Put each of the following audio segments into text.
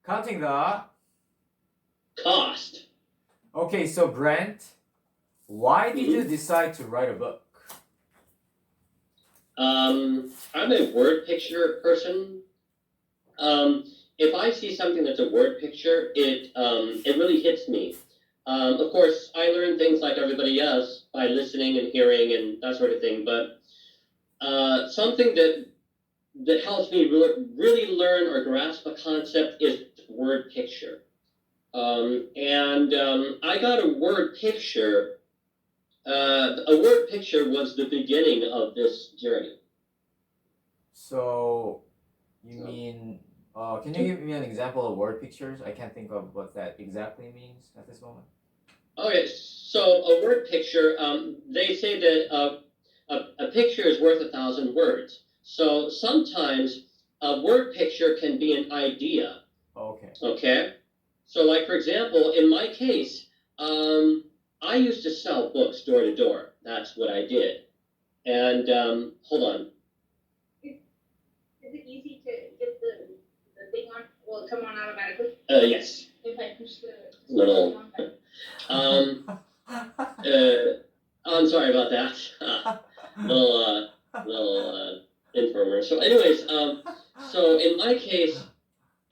Counting the... cost. Okay, so Brent, why did you Mhm. decide to write a book? I'm a word picture person. If I see something that's a word picture, it really hits me. Of course, I learn things like everybody else by listening and hearing and that sort of thing. But something that helps me really learn or grasp a concept is word picture. And I got a word picture. A word picture was the beginning of this journey. So, you mean... can you give me an example of word pictures? I can't think of what that exactly means at this moment. Okay, so a word picture, they say that a picture is worth 1,000 words. So sometimes a word picture can be an idea. Okay. Okay? So, like, for example, in my case, I used to sell books door to door. That's what I did. And hold on. Is it easy to get the thing on? Will it come on automatically? Yes. If I push the Little. I'm sorry about that. little informer. So, anyways, so in my case,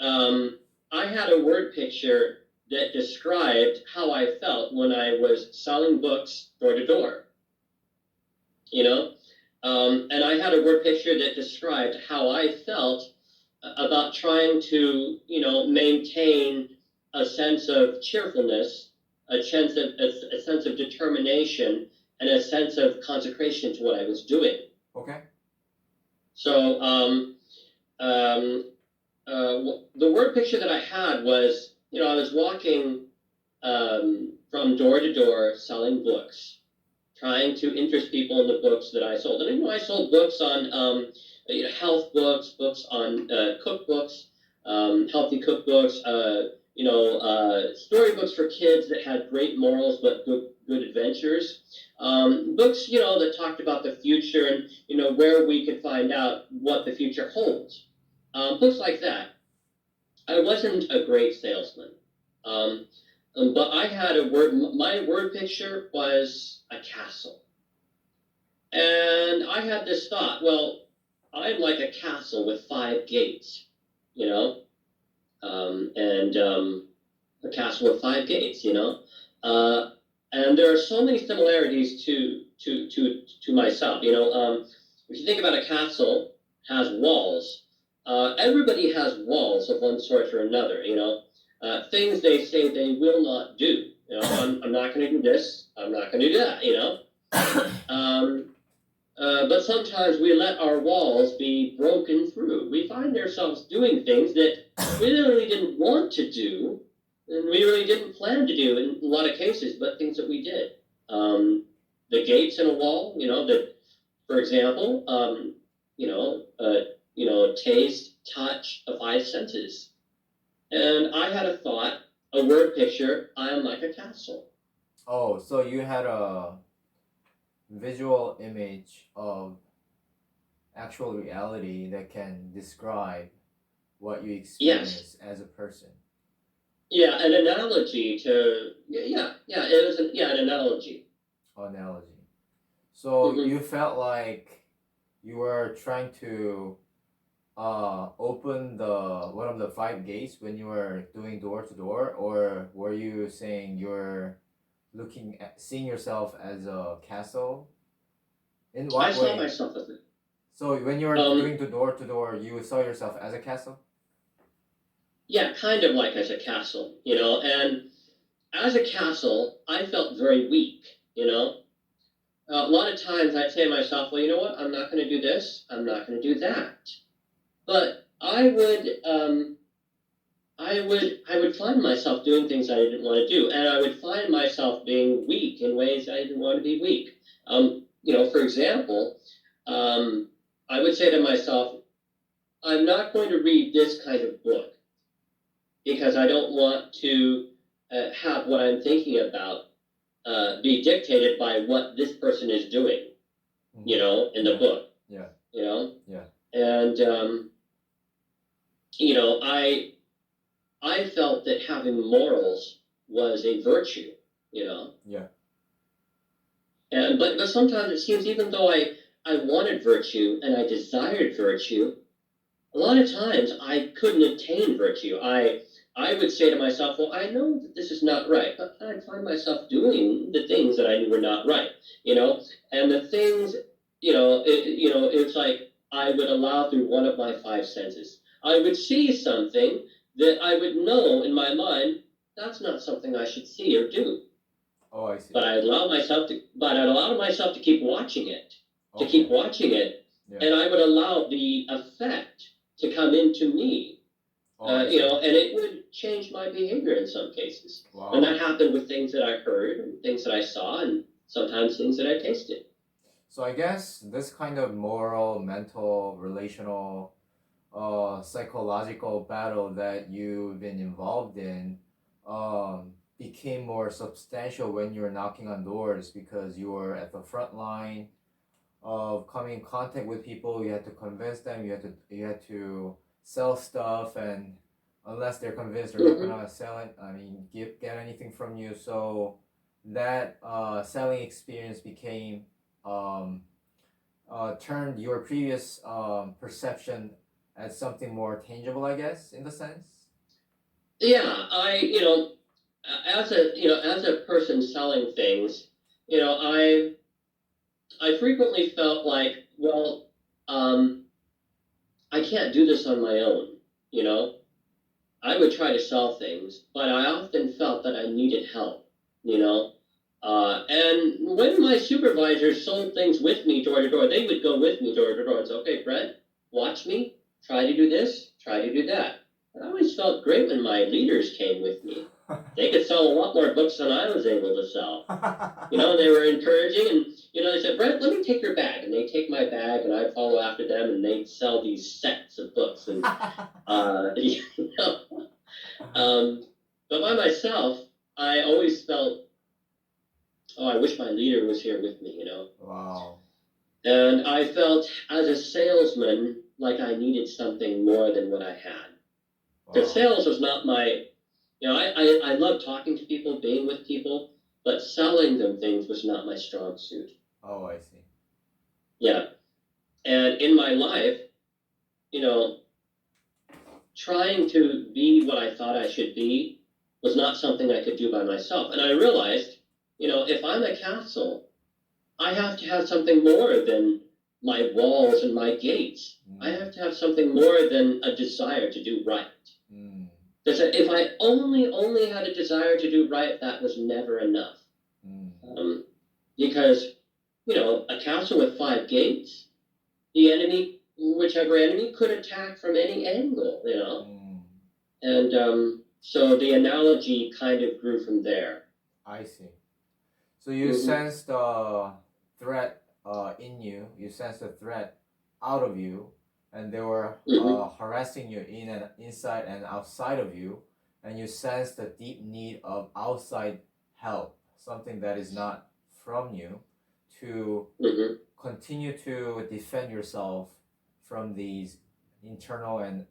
I had a word picture that described how I felt when I was selling books door to door. You know, and I had a word picture that described how I felt about trying to, maintain a sense of cheerfulness, a sense of determination, and a sense of consecration to what I was doing. Okay. So the word picture that I had was, I was walking from door to door selling books, trying to interest people in the books that I sold. And I sold books on health books, books on cookbooks, healthy cookbooks, storybooks for kids that had great morals but good adventures. Books, that talked about the future and, where we could find out what the future holds. Books like that. I wasn't a great salesman. But I had my word picture was a castle. And I had this thought, well, I'm like a castle with 5 gates, and a castle with 5 gates, and there are so many similarities to myself, if you think about a castle, it has walls. Everybody has walls of one sort or another, things they say they will not do. I'm not going to do this. I'm not going to do that. But sometimes we let our walls be broken through. We find ourselves doing things that we really didn't want to do, and we really didn't plan to do in a lot of cases, but things that we did. The gates in a wall, that, for example, taste, touch, the 5 senses. And I had a thought, a word picture, I am like a castle. Oh, so you had a visual image of actual reality that can describe what you experience as a person. Yeah, an analogy to it was an analogy. Analogy. So you felt like you were trying to open one of the 5 gates when you were doing door to door, or were you saying you're seeing yourself as a castle? In what I way? saw myself as it. So when you were doing the door to door, you saw yourself as a castle? Yeah, kind of like as a castle, and as a castle, I felt very weak, A lot of times I'd say to myself, well, you know what, I'm not going to do this, I'm not going to do that. But I would find myself doing things I didn't want to do, and I would find myself being weak in ways I didn't want to be weak. For example, I would say to myself, I'm not going to read this kind of book because I don't want to have what I'm thinking about be dictated by what this person is doing, in the book. Yeah. And, I felt that having morals was a virtue, you know. Yeah. And but sometimes it seems even though I wanted virtue and I desired virtue, a lot of times I couldn't attain virtue. I would say to myself, well, I know that this is not right, but I'd find myself doing the things that I knew were not right, you know, and the things, it's like I would allow through one of my five senses. I would see something that I would know in my mind that's not something I should see or do. Oh, I see. But I'd allow myself to keep watching it, Yeah. and I would allow the effect to come into me, Oh, I see. and it would change my behavior in some cases. Wow. And that happened with things that I heard, and things that I saw, and sometimes things that I tasted. So I guess this kind of moral, mental, relational, psychological battle that you've been involved in became more substantial when you were knocking on doors because you were at the front line of coming in contact with people. You had to convince them. You had to sell stuff, and unless they're convinced, they're not gonna sell it. I mean, get anything from you. So that selling experience became turned your previous perception as something more tangible, I guess, in the sense. Yeah, as a person selling things, I frequently felt like, well, I can't do this on my own, you know. I would try to sell things, but I often felt that I needed help, you know. And when my supervisors sold things with me door to door, they would go with me door to door and say, okay, Brent, watch me, try to do this, try to do that. I always felt great when my leaders came with me. They could sell a lot more books than I was able to sell. They were encouraging, and they said, Brent, let me take your bag, and they take my bag, and I follow after them, and they sell these sets of books, and but by myself, I always felt, oh, I wish my leader was here with me, Wow. And I felt as a salesman like I needed something more than what I had. Because sales was not my, I love talking to people, being with people, but selling them things was not my strong suit. Oh, I see. Yeah. And in my life, trying to be what I thought I should be was not something I could do by myself. And I realized, if I'm a castle, I have to have something more than my walls and my gates. I have to have something more than a desire to do right. Because if I only had a desire to do right, that was never enough. Because, a castle with 5 gates, the enemy, whichever enemy, could attack from any angle, And so the analogy kind of grew from there. I see. So you sensed the threat in you. You sensed the threat out of you, and they were harassing you inside and outside of you, and you sensed the deep need of outside help, something that is not from you, to continue to defend yourself from these internal and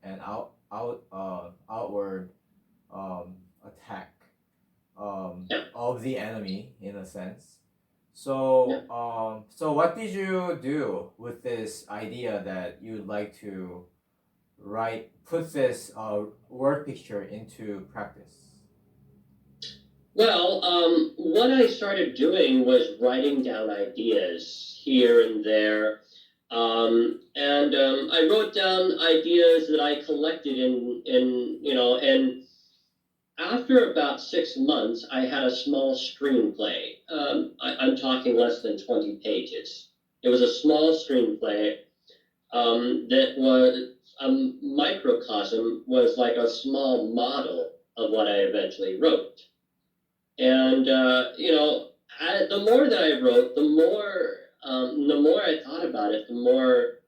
outward attack of the enemy, in a sense. So so what did you do with this idea that you'd like to put this word picture into practice? Well, what I started doing was writing down ideas here and there. And I wrote down ideas that I collected and after about 6 months, I had a small screenplay. I'm talking less than 20 pages. It was a small screenplay that was a microcosm, was like a small model of what I eventually wrote. And, the more that I wrote, the more I thought about it, the more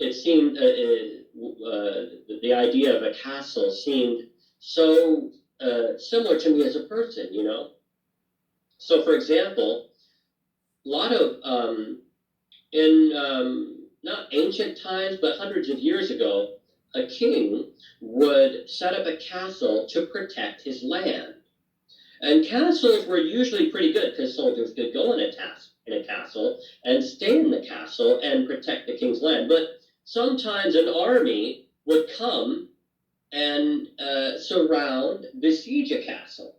it seemed, the idea of a castle seemed so similar to me as a person, So, for example, a lot of, in not ancient times, but hundreds of years ago, a king would set up a castle to protect his land. And castles were usually pretty good because soldiers could go in a castle and stay in the castle and protect the king's land. But sometimes an army would come and surround, besiege a castle.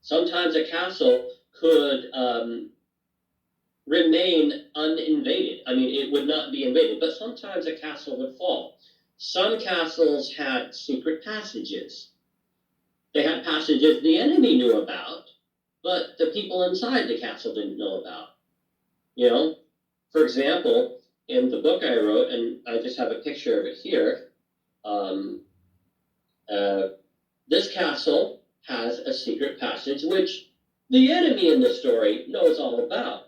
Sometimes a castle could remain uninvaded. I mean, it would not be invaded, but sometimes a castle would fall. Some castles had secret passages. They had passages the enemy knew about, but the people inside the castle didn't know about. You know, for example, in the book I wrote, and I just have a picture of it here, this castle has a secret passage which the enemy in the story knows all about.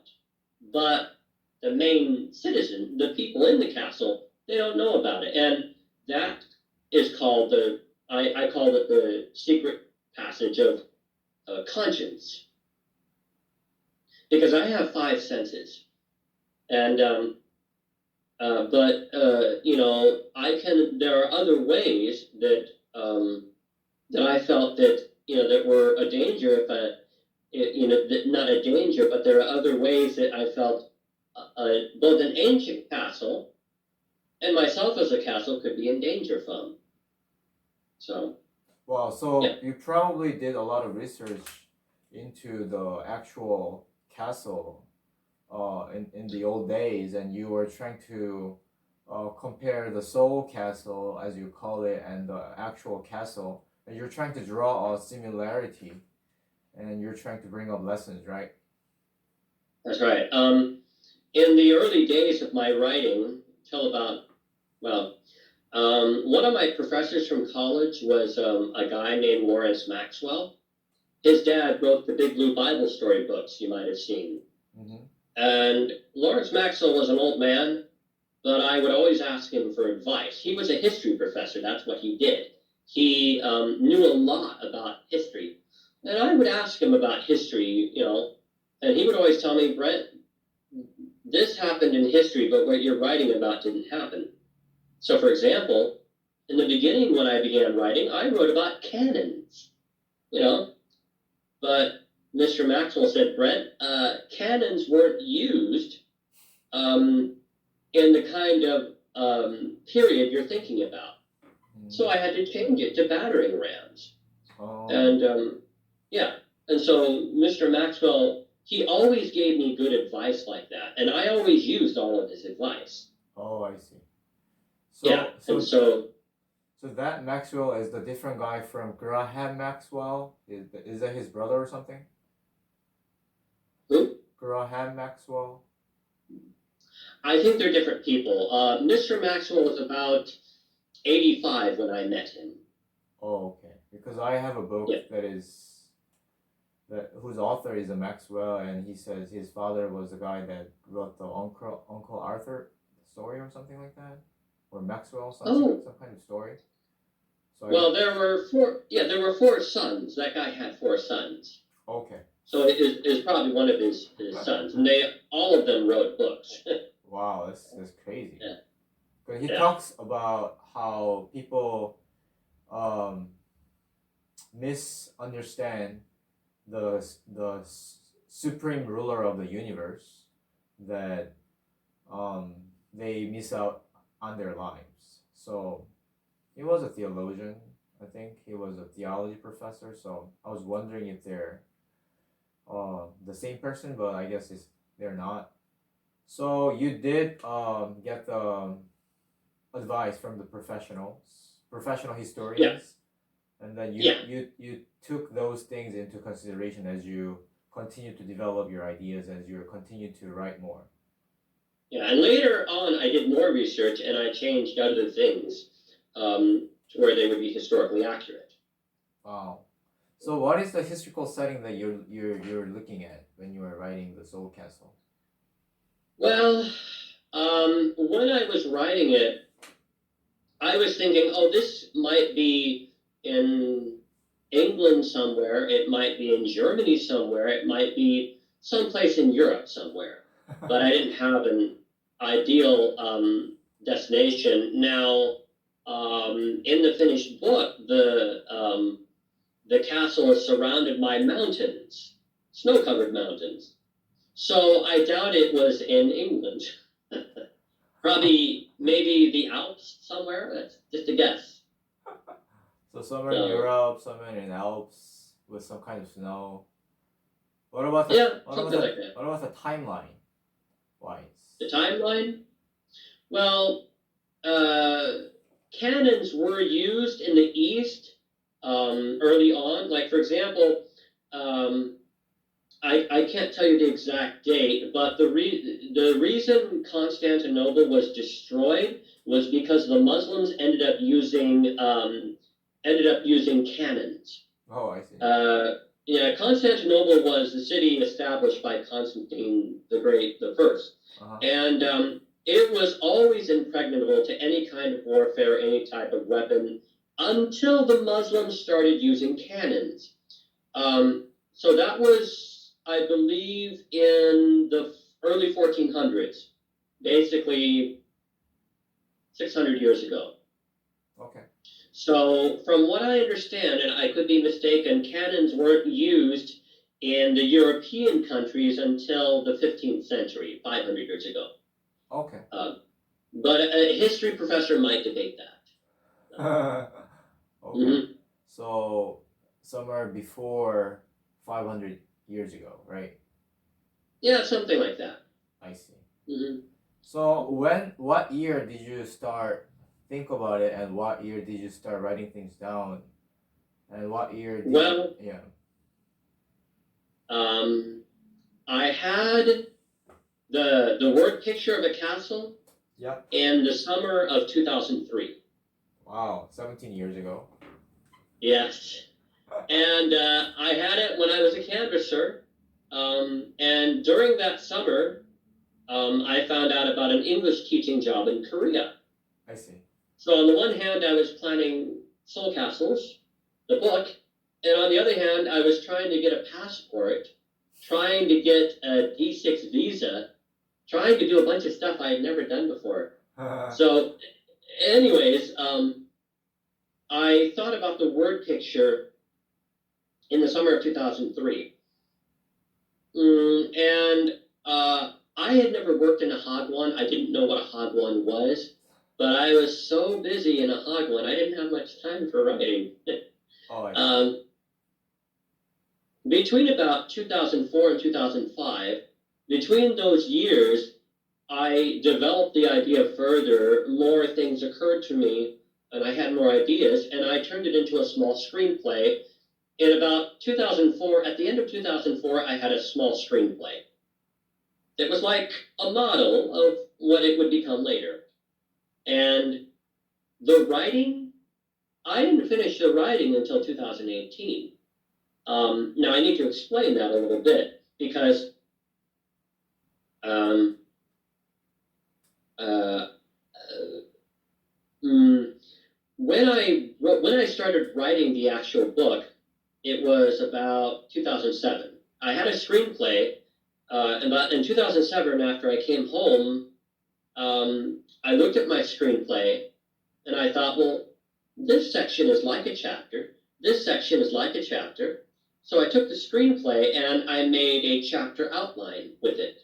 But the main citizen, the people in the castle, they don't know about it. And that is called I called it the secret passage of conscience. Because I have 5 senses. And, you know, there are other ways that, that I felt that, you know, that were a danger, you know, not a danger, but there are other ways that I felt both an ancient castle and myself as a castle could be in danger from. So. Wow, so yeah. you probably did a lot of research into the actual castle in the old days, and you were trying to compare the Seoul castle, as you call it, and the actual castle, and you're trying to draw a similarity, and you're trying to bring up lessons, right? That's right. In the early days of my writing, till about, well, one of my professors from college was a guy named Lawrence Maxwell. His dad wrote the Big Blue Bible story books you might have seen. Mm-hmm. And Lawrence Maxwell was an old man, but I would always ask him for advice. He was a history professor. That's what he did. He knew a lot about history. And I would ask him about history, you know, and he would always tell me, Brent, this happened in history, but what you're writing about didn't happen. So, for example, in the beginning when I began writing, I wrote about cannons, you know, but Mr. Maxwell said, Brent, cannons weren't used in the kind of period you're thinking about. So I had to change it to battering rams. Oh. And yeah, and so Mr. Maxwell, he always gave me good advice like that, and I always used all of his advice. Oh, I see. So that Maxwell is the different guy from Graham Maxwell. Is that his brother or something? Who? Graham Maxwell. I think they're different people. Mr. Maxwell was about 85 when I met him. Oh, okay. Because I have a book whose author is a Maxwell, and he says his father was the guy that wrote the Uncle Arthur story or something like that, or Maxwell some kind of story. So there were 4. Yeah, there were 4 sons. That guy had 4 sons. Okay. So it is probably one of his sons, and all of them wrote books. Wow, that's crazy. Yeah. But he talks about how people misunderstand the supreme ruler of the universe, that they miss out on their lives. So he was a theologian, I think. He was a theology professor. So I was wondering if they're the same person, but I guess they're not. So you did get the advice from the professional historians, and then you took those things into consideration as you continue to develop your ideas, as you continue to write more. Yeah, and later on, I did more research and I changed other things to where they would be historically accurate. Wow. So what is the historical setting that you're looking at when you are writing the Seoul Castle? Well, when I was writing it, I was thinking, this might be in England somewhere, it might be in Germany somewhere, it might be someplace in Europe somewhere. But I didn't have an ideal destination. Now, in the finished book, the castle is surrounded by mountains, snow-covered mountains. So I doubt it was in England. Probably, maybe the Alps somewhere. That's just a guess. So somewhere in So, Europe, somewhere in the Alps with some kind of snow. What about yeah, what about something like that. what about the timeline wise? The timeline? Well, cannons were used in the East early on. Like, for example, I can't tell you the exact date, but the reason Constantinople was destroyed was because the Muslims ended up using cannons. Oh, I see. Yeah, Constantinople was the city established by Constantine the Great, the First, and it was always impregnable to any kind of warfare, any type of weapon, until the Muslims started using cannons. So that was, I believe, in the early 1400s, basically 600 years ago. Okay. So from what I understand, and I could be mistaken, cannons weren't used in the European countries until the 15th century, 500 years ago. Okay. But a history professor might debate that. Okay. Mm-hmm. So somewhere before 500 years ago, right? Yeah, something like that. I see. Mm-hmm. So what year did you start think about it, and what year did you start writing things down, and what year did yeah. I had the word picture of a castle. Yeah. In the summer of 2003. Wow, 17 years ago. Yes. And I had it when I was a canvasser. And during that summer, I found out about an English teaching job in Korea. I see. So on the one hand, I was planning Soul Castles, the book, and on the other hand, I was trying to get a passport, trying to get a D6 visa, trying to do a bunch of stuff I had never done before. So, anyways, I thought about the word picture in the summer of 2003. And I had never worked in a hagwon. I didn't know what a hagwon was, but I was so busy in a hagwon, I didn't have much time for writing. Between about 2004 and 2005, between those years, I developed the idea further, more things occurred to me, and I had more ideas, and I turned it into a small screenplay. In about 2004, at the end of 2004, I had a small screenplay. It was like a model of what it would become later. And the writing, I didn't finish the writing until 2018. Now, I need to explain that a little bit, because when I started writing the actual book, it was about 2007. I had a screenplay, and in 2007, after I came home, I looked at my screenplay, and I thought, well, this section is like a chapter. This section is like a chapter. So I took the screenplay and I made a chapter outline with it.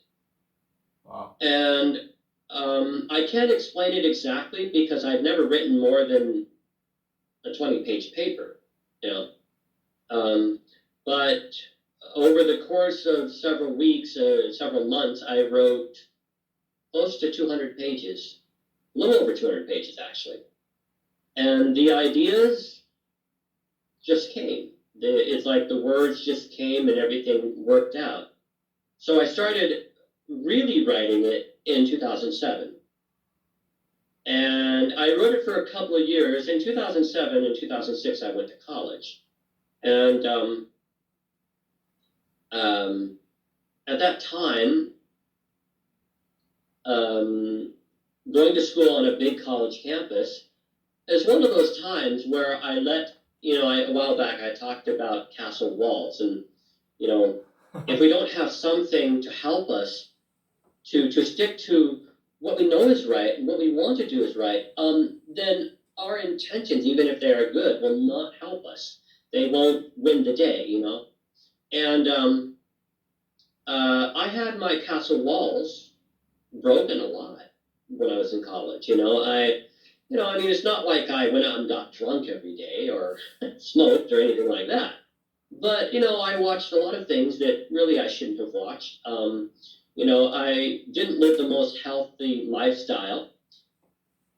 Wow. And I can't explain it exactly because I've never written more than a 20-page paper, you know. But over the course of several weeks, several months, I wrote close to 200 pages, a little over 200 pages actually. And the ideas just came. It's like the words just came and everything worked out. So I started really writing it in 2007. And I wrote it for a couple of years. In 2007 and 2006, I went to college. And at that time, going to school on a big college campus is one of those times where I let, a while back I talked about castle walls. And, if we don't have something to help us to stick to what we know is right and what we want to do is right, then our intentions, even if they are good, will not help us. They won't win the day, you know. And I had my castle walls broken a lot when I was in college. I mean, it's not like I went out and got drunk every day or smoked or anything like that. But I watched a lot of things that really I shouldn't have watched. I didn't live the most healthy lifestyle,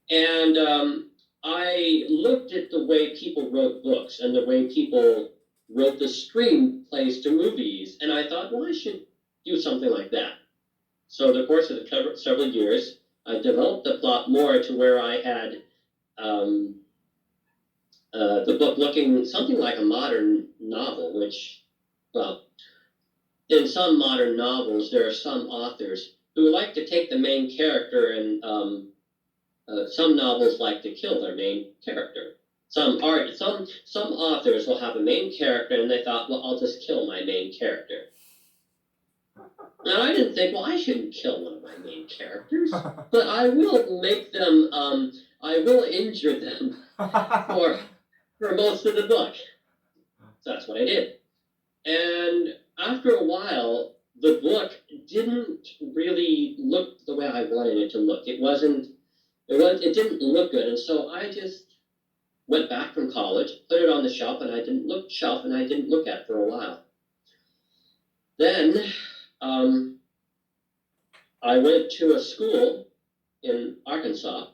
and I looked at the way people wrote books and the way people wrote the screenplays to movies, and I thought, well, I should do something like that. So, in the course of several years, I developed the plot more to where I had um, the book looking something like a modern novel, which, well, in some modern novels, there are some authors who like to take the main character, and some novels like to kill their main character. Some authors will have a main character, and they thought, well, I'll just kill my main character. Now, I didn't think, well, I shouldn't kill one of my main characters, but I will make them, I will injure them for most of the book. So that's what I did. And after a while, the book didn't really look the way I wanted it to look. It didn't look good. And so I just went back from college, put it on the shelf, and I didn't look at it for a while. Then I went to a school in Arkansas.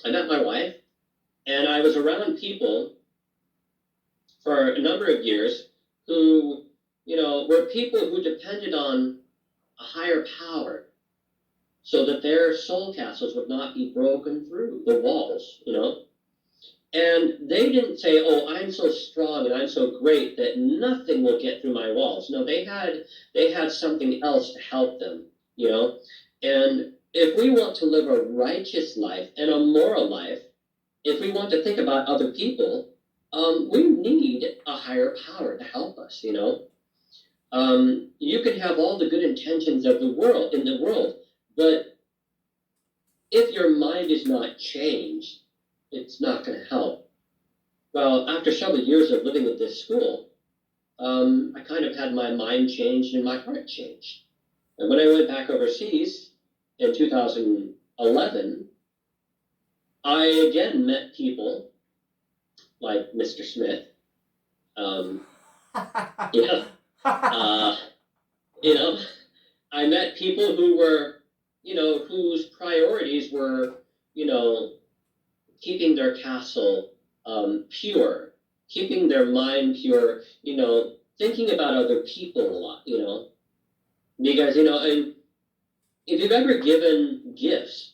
I met my wife, and I was around people for a number of years who, were people who depended on a higher power so that their soul castles would not be broken through the walls, And they didn't say, oh, I'm so strong and I'm so great that nothing will get through my walls. No, they had something else to help them, And if we want to live a righteous life and a moral life, if we want to think about other people, we need a higher power to help us, You can have all the good intentions of the world, but if your mind is not changed, it's not going to help. Well, after several years of living at this school, I kind of had my mind changed and my heart changed. And when I went back overseas in 2011, I again met people like Mr. Smith. I met people who were, whose priorities were, keeping their castle pure, keeping their mind pure, thinking about other people a lot, because, and if you've ever given gifts,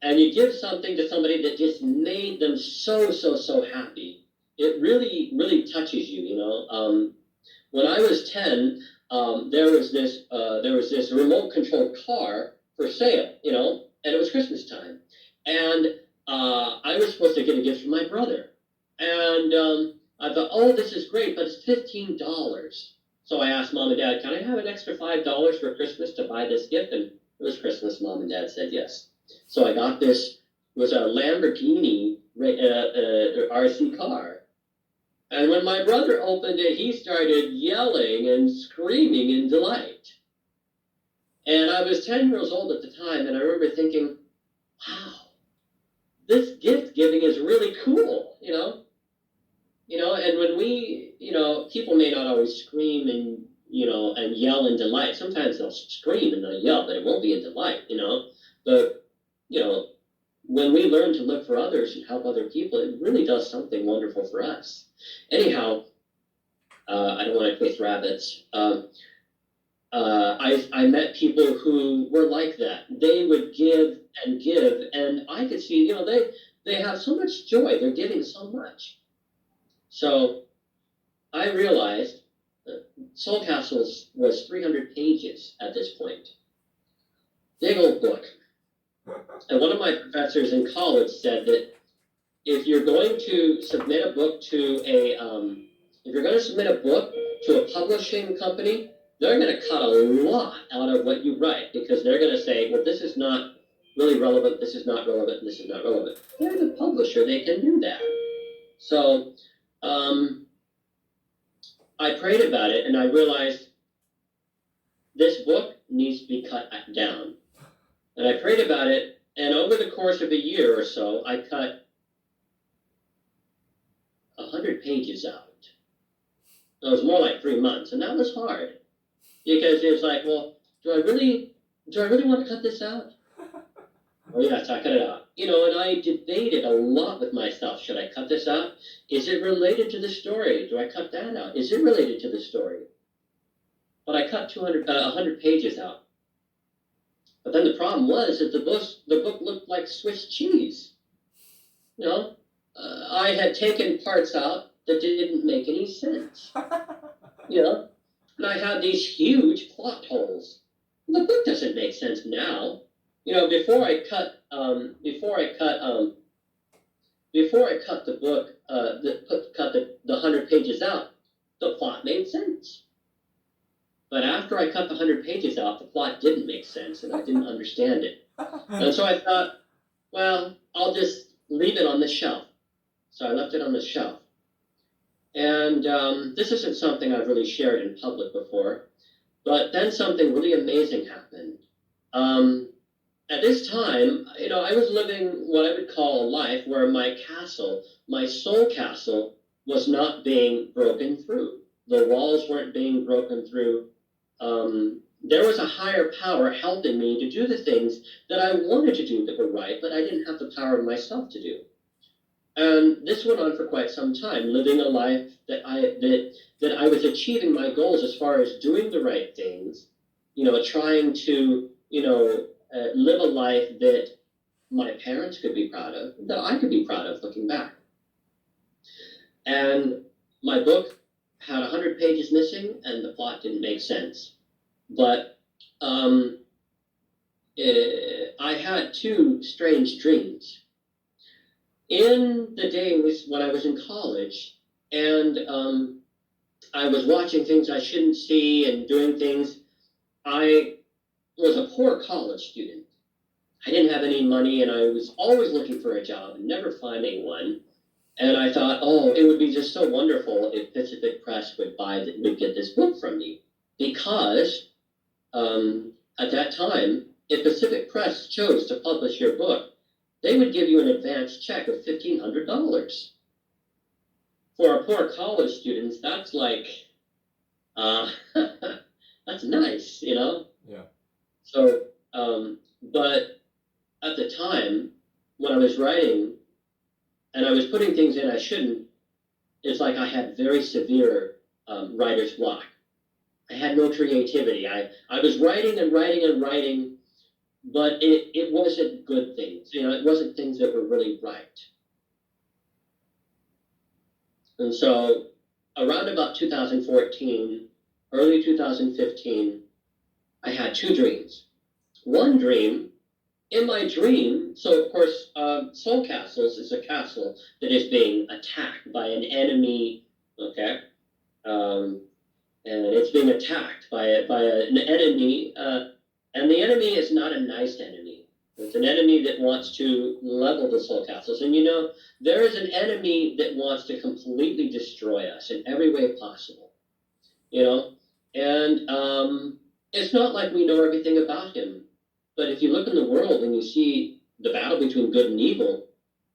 and you give something to somebody that just made them so happy, it really, really touches you, When I was 10, there was this remote controlled car for sale, and it was Christmas time. And I was supposed to get a gift from my brother. And I thought, oh, this is great, but it's $15. So I asked Mom and Dad, can I have an extra $5 for Christmas to buy this gift? And it was Christmas. Mom and Dad said yes. So I got this, it was a Lamborghini RC car. And when my brother opened it, he started yelling and screaming in delight. And I was 10 years old at the time, and I remember thinking, wow, this gift giving is really cool, and when we, people may not always scream and, and yell in delight. Sometimes they'll scream and they'll yell, but it won't be in delight, But, when we learn to live for others and help other people, it really does something wonderful for us. Anyhow, I don't want to chase rabbits. I met people who were like that. They would give, and I could see, they have so much joy. They're giving so much. So I realized that Soul Castles was 300 pages at this point. Big old book. And one of my professors in college said that if you're going to submit a book to a publishing company, they're going to cut a lot out of what you write, because they're going to say, well, this is not really relevant, this is not relevant, this is not relevant. They're the publisher, they can do that. So I prayed about it and I realized this book needs to be cut down. And I prayed about it, and over the course of a year or so, I cut 100 pages out. It was more like 3 months, and that was hard. Because it was like, well, do I really want to cut this out? Oh yes, I cut it out. And I debated a lot with myself. Should I cut this out? Is it related to the story? Do I cut that out? Is it related to the story? But I cut 100 pages out. But then the problem was that the book looked like Swiss cheese. I had taken parts out that didn't make any sense. And I had these huge plot holes. The book doesn't make sense now. Before I cut the book, cut the 100 pages out, the plot made sense. But after I cut the 100 pages out, the plot didn't make sense, and I didn't understand it. And so I thought, well, I'll just leave it on the shelf. So I left it on the shelf. And this isn't something I've really shared in public before, but then something really amazing happened. At this time, I was living what I would call a life where my castle, my soul castle, was not being broken through. The walls weren't being broken through. There was a higher power helping me to do the things that I wanted to do that were right, but I didn't have the power myself to do. And this went on for quite some time, living a life that I was achieving my goals as far as doing the right things, trying to, live a life that my parents could be proud of, that I could be proud of looking back. And my book had 100 pages missing, and the plot didn't make sense. But I had two strange dreams. In the days when I was in college, and I was watching things I shouldn't see and doing things, I was a poor college student. I didn't have any money, and I was always looking for a job and never finding one. And I thought, oh, it would be just so wonderful if Pacific Press would get this book from me. Because at that time, if Pacific Press chose to publish your book, they would give you an advance check of $1,500. For a poor college student, that's like, that's nice, Yeah. So, but at the time, when I was writing, and I was putting things in I shouldn't, it's like I had very severe writer's block. I had no creativity. I was writing and writing and writing, but it wasn't good things. It wasn't things that were really right. And so around about 2014, early 2015, I had two dreams. One dream, in my dream, so of course, Soul Castles is a castle that is being attacked by an enemy, okay? And it's being attacked by an enemy, and the enemy is not a nice enemy. It's an enemy that wants to level the Soul Castles. And there is an enemy that wants to completely destroy us in every way possible. And it's not like we know everything about him. But if you look in the world and you see the battle between good and evil,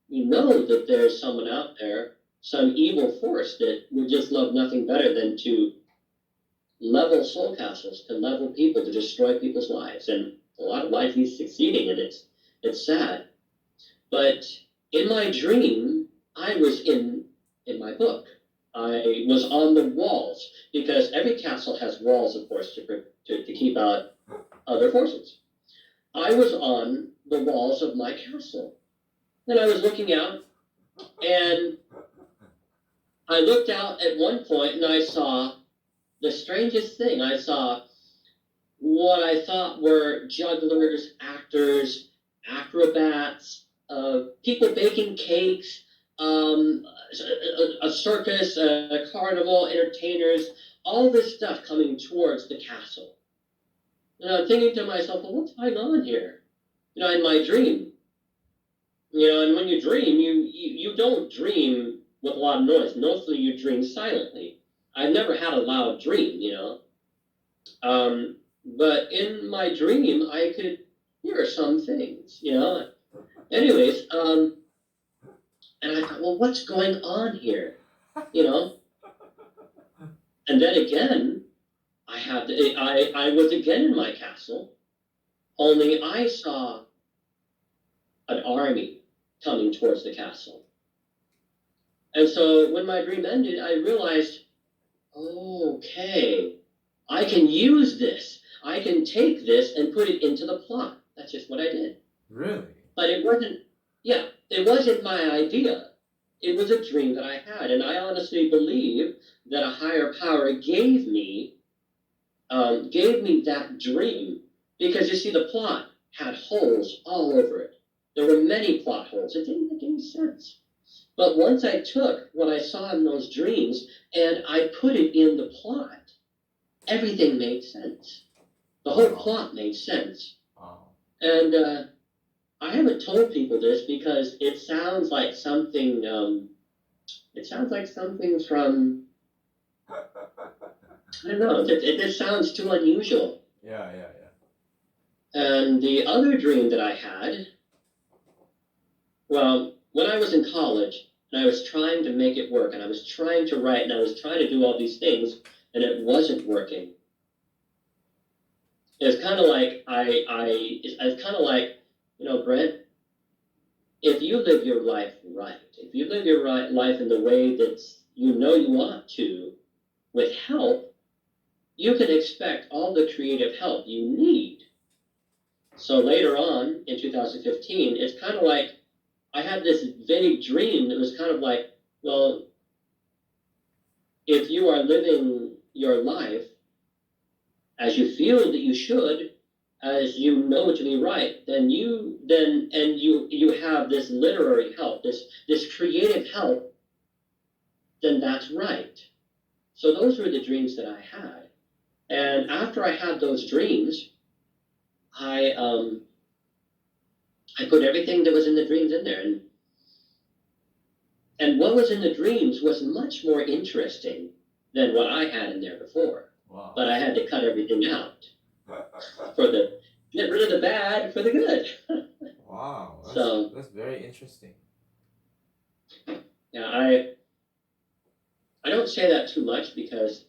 you know that there's someone out there, some evil force that would just love nothing better than to level soul castles, to level people, to destroy people's lives. And a lot of lives he's succeeding, and it's sad. But in my dream, I was in my book. I was on the walls, because every castle has walls, of course, to keep out other forces. I was on the walls of my castle. And I was looking out, and I looked out at one point, and I saw the strangest thing. I saw what I thought were jugglers, actors, acrobats, people baking cakes, a circus, a carnival, entertainers, all this stuff coming towards the castle. And I'm thinking to myself, well, what's going on here? in my dream, and when you dream, you don't dream with a lot of noise. Mostly you dream silently. I've never had a loud dream, but in my dream, I could hear some things, Anyways, and I thought, well, what's going on here, And then again, I was again in my castle, only I saw an army coming towards the castle. And so when my dream ended, I realized, okay, I can use this. I can take this and put it into the plot. That's just what I did. Really? But it wasn't my idea. It was a dream that I had. And I honestly believe that a higher power gave me that dream. Because you see, the plot had holes all over it. There were many plot holes. It didn't make any sense. But once I took what I saw in those dreams and I put it in the plot, everything made sense. The whole plot made sense. Wow. And I haven't told people this because it sounds like something. From. I don't know. It just sounds too unusual. Yeah. And the other dream that I had, well, when I was in college and I was trying to make it work and I was trying to write and I was trying to do all these things and it wasn't working. It's kind of like it's kind of like, Brent, if you live your life right, if you live your life in the way that you ought to, with help, you can expect all the creative help you need. So later on, in 2015, it's kind of like I had this vague dream that was kind of like, well, if you are living your life as you feel that you should, as you know to be right, then you have this literary help, this creative help, then that's right. So those were the dreams that I had. And after I had those dreams, I put everything that was in the dreams in there. And what was in the dreams was much more interesting than what I had in there before. Wow. But I had to cut everything out get rid of the bad for the good. Wow. That's very interesting. Yeah, I don't say that too much because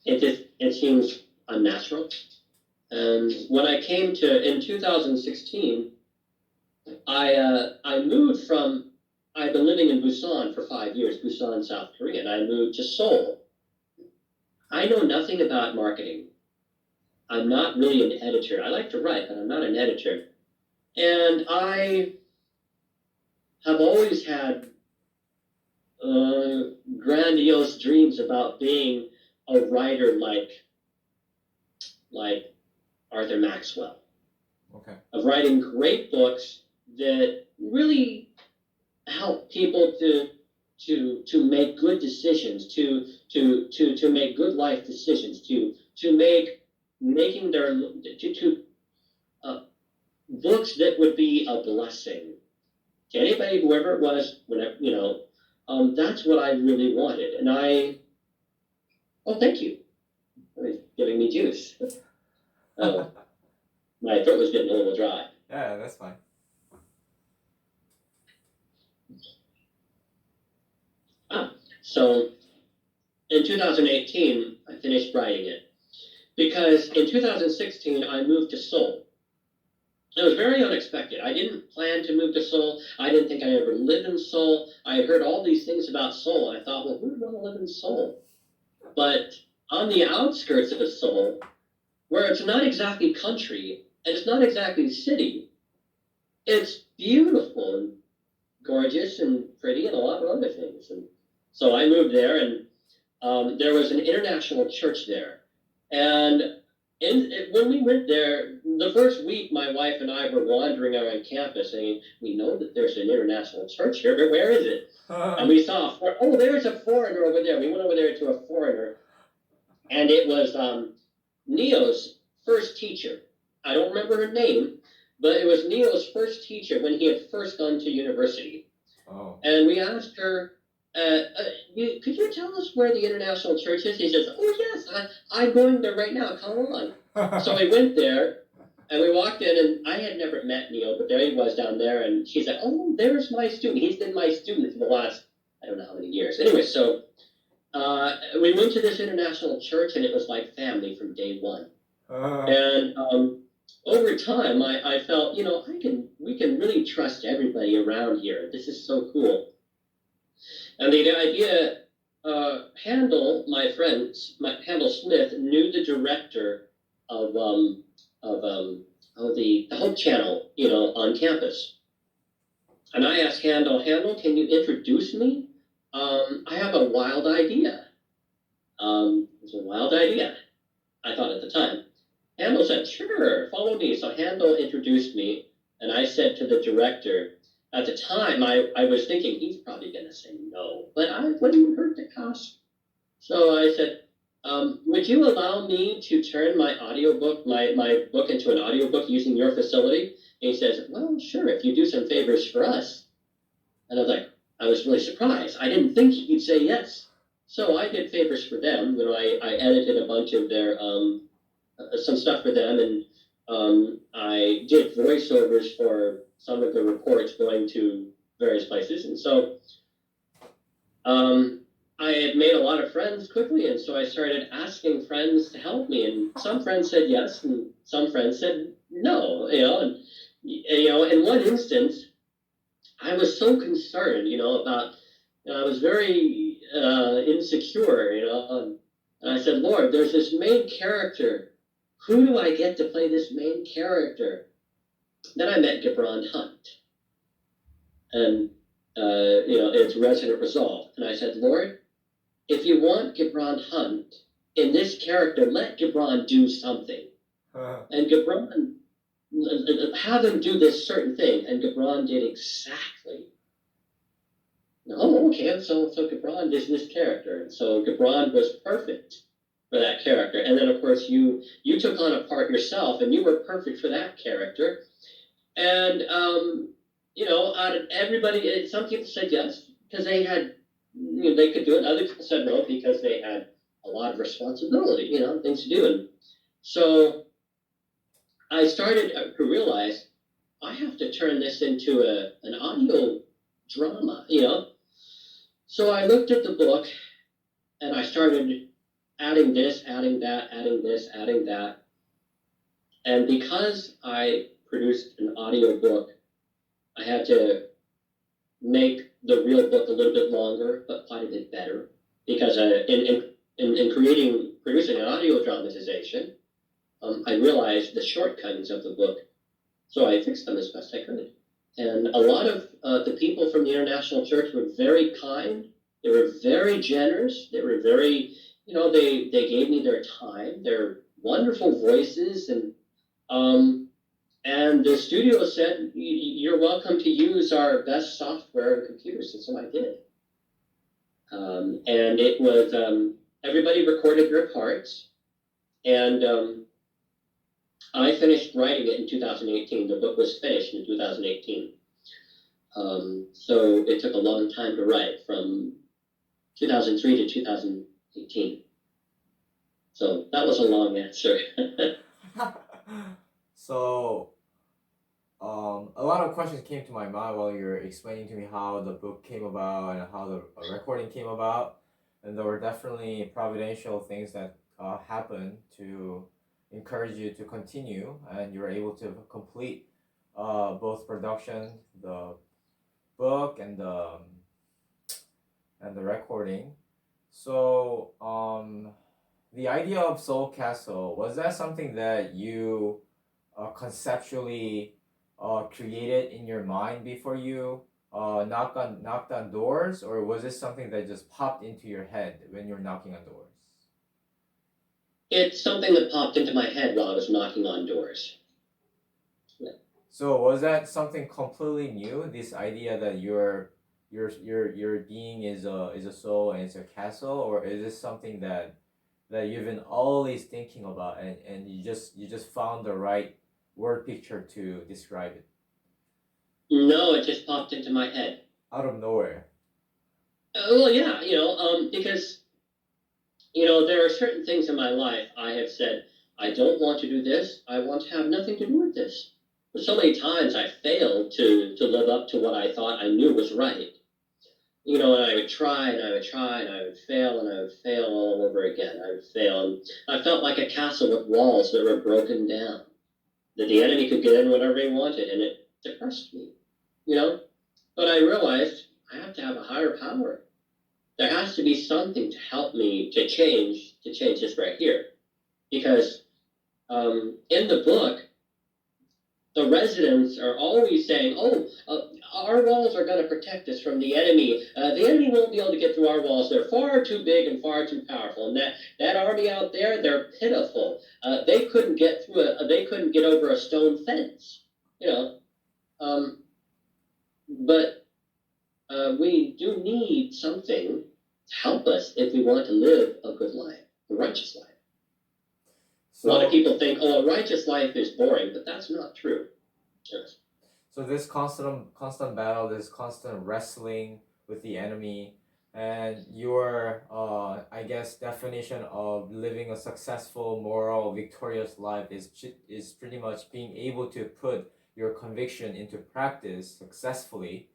it seems unnatural. And when I came in 2016, I moved from. I've been living in Busan for 5 years, Busan, South Korea, and I moved to Seoul. I know nothing about marketing. I'm not really an editor. I like to write, but I'm not an editor. And I have always had grandiose dreams about being a writer like Arthur Maxwell. Okay. Of writing great books that really help people to make good decisions, to make good life decisions, to making their books that would be a blessing to anybody, whoever it was, whenever that's what I really wanted. And thank you. It's giving me juice. My throat was getting a little dry. Yeah, that's fine. So in 2018, I finished writing it. Because in 2016, I moved to Seoul. It was very unexpected. I didn't plan to move to Seoul. I didn't think I'd ever live in Seoul. I had heard all these things about Seoul, and I thought, well, who would want to live in Seoul? But on the outskirts of Seoul, where it's not exactly country, and it's not exactly city, it's beautiful and gorgeous and pretty and a lot of other things. And so I moved there, and there was an international church there. And when we went there, the first week, my wife and I were wandering around campus saying, we know that there's an international church here, but where is it? And we saw, there's a foreigner over there. We went over there to a foreigner, and it was Neo's first teacher. I don't remember her name, but it was Neil's first teacher when he had first gone to university. Oh. And we asked her, could you tell us where the International Church is? He says, oh, yes, I'm going there right now. Come on. So we went there, and we walked in, and I had never met Neil, but there he was down there, and she said, oh, there's my student. He's been my student for the last, I don't know how many years. Anyway, so we went to this international church, and it was like family from day one. And over time, I felt, we can really trust everybody around here. This is so cool. And the idea, my friend, Handel Smith, knew the director of the Hope Channel, on campus. And I asked Handel, can you introduce me? I have a wild idea. It's a wild idea, I thought at the time. Handel said, sure, follow me. So Handel introduced me, and I said to the director, at the time, I was thinking, he's probably going to say no, but I wouldn't hurt to ask. So I said, would you allow me to turn my audiobook, my book into an audiobook using your facility? And he says, well, sure, if you do some favors for us. And I was really surprised. I didn't think he'd say yes. So I did favors for them. I edited a bunch of their, some stuff for them, and I did voiceovers for some of the reports going to various places. And so I had made a lot of friends quickly, and so I started asking friends to help me, and some friends said yes, and some friends said no, and in one instance, I was so concerned, about, I was very insecure, and I said, Lord, there's this main character. Who do I get to play this main character? Then I met Gibran Hunt, and it's Resident Resolve. And I said, Lord, if you want Gibran Hunt in this character, let Gibran do something. And Gibran, have him do this certain thing, and Gibran did exactly. Oh, okay, so Gibran is this character, and so Gibran was perfect for that character. And then, of course, you took on a part yourself, and you were perfect for that character. And, out of everybody, some people said yes, because they had, they could do it. Other people said no, because they had a lot of responsibility, things to do. And so I started to realize I have to turn this into an audio drama, So I looked at the book, and I started adding this, adding that, adding this, adding that. And because I produced an audio book, I had to make the real book a little bit longer, but quite a bit better. Because in producing an audio dramatization, I realized the shortcomings of the book. So I fixed them as best I could. And a lot of the people from the International Church were very kind. They were very generous. They were very, they gave me their time, their wonderful voices, and the studio said, you're welcome to use our best software and computer system. I did. And it was, everybody recorded their parts, and I finished writing it in 2018. The book was finished in 2018. So it took a long time to write, from 2003 to 2018. So that was a long answer. So, a lot of questions came to my mind while you're explaining to me how the book came about and how the recording came about. And there were definitely providential things that happened to encourage you to continue, and you were able to complete both production, the book, and the recording. So, the idea of Soul Castle, was that something that you conceptually created in your mind before you knocked on doors, or was this something that just popped into your head when you're knocking on doors? It's something that popped into my head while I was knocking on doors. Yeah. So was that something completely new? This idea that your being is a soul and it's a castle, or is this something that you've been always thinking about, and you just found the right word picture to describe it? No, it just popped into my head. Out of nowhere. Well, yeah, because there are certain things in my life I have said, I don't want to do this. I want to have nothing to do with this. But so many times I failed to live up to what I thought I knew was right. And I would try and I would try and I would fail and I would fail all over again. I would fail. And I felt like a castle with walls that were broken down, that the enemy could get in whatever he wanted, and it depressed me, But I realized I have to have a higher power. There has to be something to help me to change this right here. Because in the book, the residents are always saying, our walls are going to protect us from the enemy. The enemy won't be able to get through our walls. They're far too big and far too powerful. And that army out there, they're pitiful. They couldn't get through they couldn't get over a stone fence, but we do need something to help us if we want to live a good life, a righteous life. A lot of people think, a righteous life is boring, but that's not true. Yes. So this constant battle, this constant wrestling with the enemy, and your I guess definition of living a successful, moral, victorious life is pretty much being able to put your conviction into practice successfully,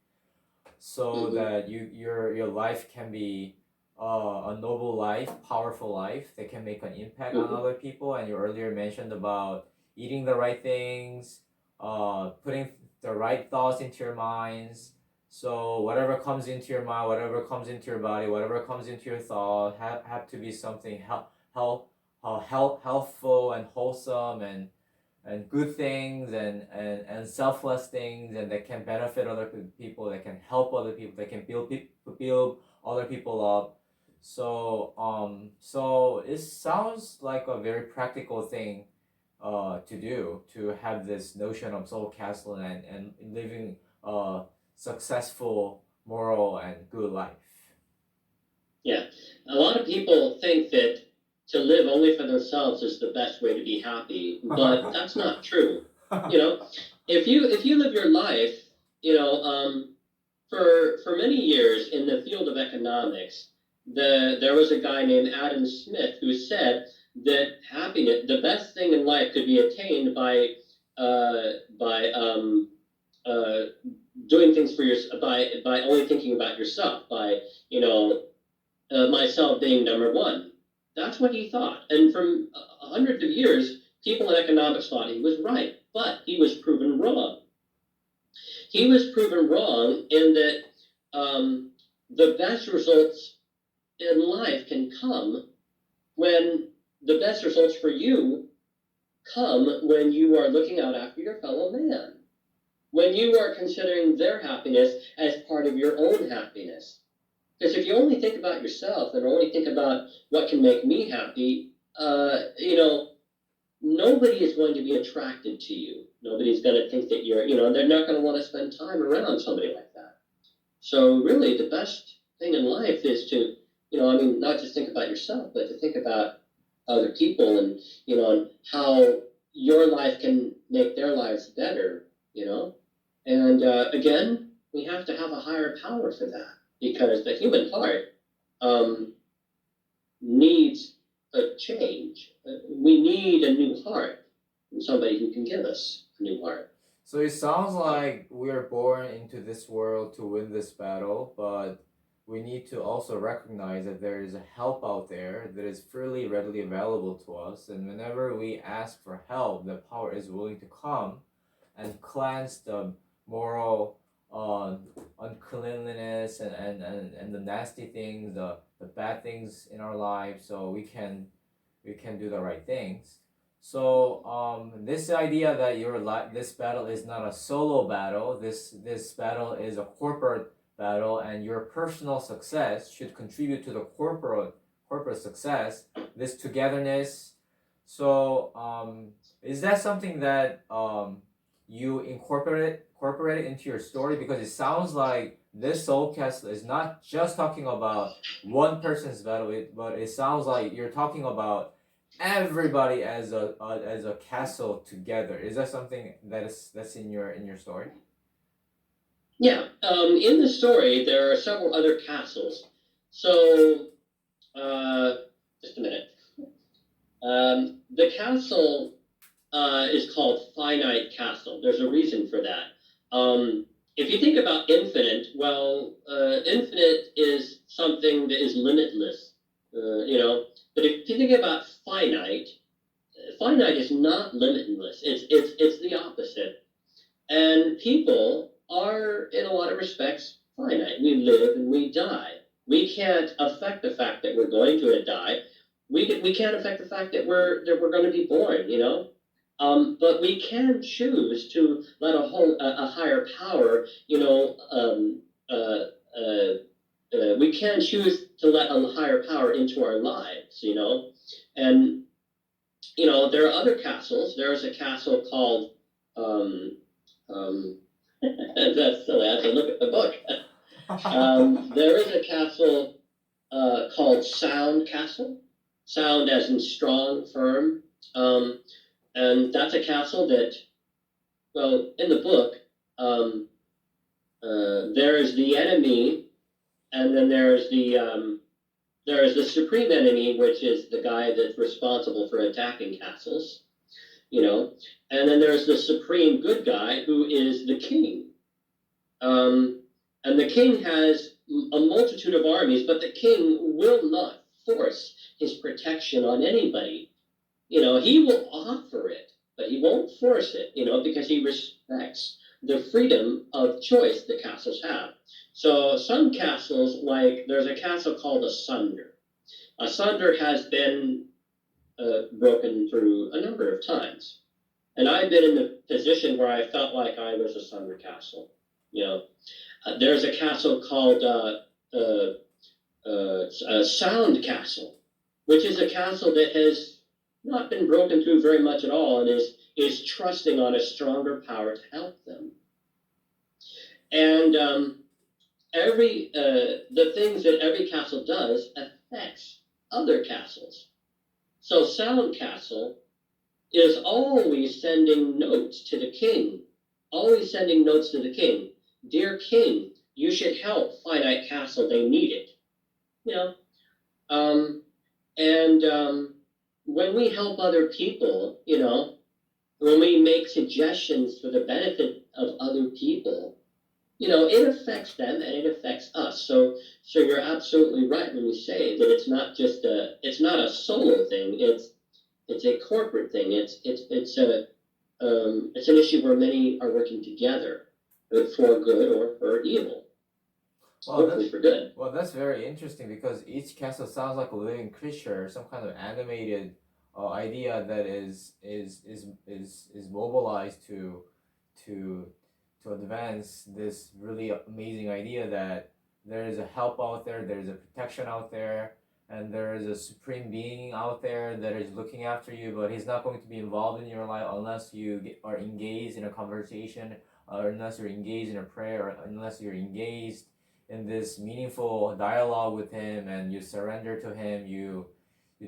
so that your life can be a noble life, powerful life that can make an impact on other people. And you earlier mentioned about eating the right things, putting the right thoughts into your minds. So whatever comes into your mind, whatever comes into your body, whatever comes into your thought, have to be something healthful and wholesome and good things and selfless things, and that can benefit other people, that can help other people, that can build other people up. So it sounds like a very practical thing to do, to have this notion of soul castle and living a successful, moral, and good life. Yeah, a lot of people think that to live only for themselves is the best way to be happy, but that's not true. If you live your life, for many years in the field of economics, there was a guy named Adam Smith who said that happiness, the best thing in life, could be attained by doing things for yourself, by only thinking about yourself, by myself being number one. That's what he thought, and from hundreds of years, people in economics thought he was right, but he was proven wrong. He was proven wrong in that the best results in life can come when the best results for you come when you are looking out after your fellow man, when you are considering their happiness as part of your own happiness. Because if you only think about yourself and only think about what can make me happy, nobody is going to be attracted to you. Nobody's going to think that you're, they're not going to want to spend time around somebody like that. So really, the best thing in life is to, not just think about yourself, but to think about other people and, and how your life can make their lives better, And again, we have to have a higher power for that, because the human heart needs a change. We need a new heart from somebody who can give us a new heart. So it sounds like we are born into this world to win this battle, but we need to also recognize that there is a help out there that is freely, readily available to us. And whenever we ask for help, the power is willing to come and cleanse the moral uncleanliness and the nasty things, the bad things in our lives, so we can do the right things. So this idea that this battle is not a solo battle, this battle is a corporate battle, and your personal success should contribute to the corporate success, this togetherness. So is that something that you incorporate into your story? Because it sounds like this soul castle is not just talking about one person's battle, but it sounds like you're talking about everybody as a castle together. Is that something that's in your story? Yeah. In the story, there are several other castles. So, just a minute. The castle is called Finite Castle. There's a reason for that. If you think about infinite, well, infinite is something that is limitless, you know. But if you think about finite, finite is not limitless. It's the opposite. And people are, in a lot of respects, finite. We live and we die. We can't affect the fact that we're going to die. We can't affect the fact that we're going to be born. You know. But we can choose to let a higher power, we can choose to let a higher power into our lives, and there are other castles. There's a castle called um, that's silly. I have to look at the book. There is a castle called Sound Castle, sound as in strong, firm. And that's a castle that, well, in the book, there is the enemy, and then there is the supreme enemy, which is the guy that's responsible for attacking castles, and then there's the supreme good guy who is the king. And the king has a multitude of armies, but the king will not force his protection on anybody. He will offer it, but he won't force it, because he respects the freedom of choice that castles have. So some castles, like there's a castle called Asunder. Asunder has been broken through a number of times. And I've been in the position where I felt like I was Asunder Castle. There's a castle called Sound Castle, which is a castle that has not been broken through very much at all, and is trusting on a stronger power to help them. And the things that every castle does affects other castles. So Sound Castle is always sending notes to the king, always sending notes to the king. Dear king, you should help Finite Castle. They need it. And when we help other people, when we make suggestions for the benefit of other people, it affects them and it affects us. So you're absolutely right when you say that it's not a solo thing. It's a corporate thing. It's an issue where many are working together, for good or for evil. Well, hopefully for good. Well, that's very interesting because each castle sounds like a living creature, some kind of animated idea that is mobilized to to advance this really amazing idea that there is a help out there, there is a protection out there, and there is a supreme being out there that is looking after you, but he's not going to be involved in your life unless are engaged in a conversation, or unless you're engaged in a prayer, or unless you're engaged in this meaningful dialogue with him and you surrender to him, you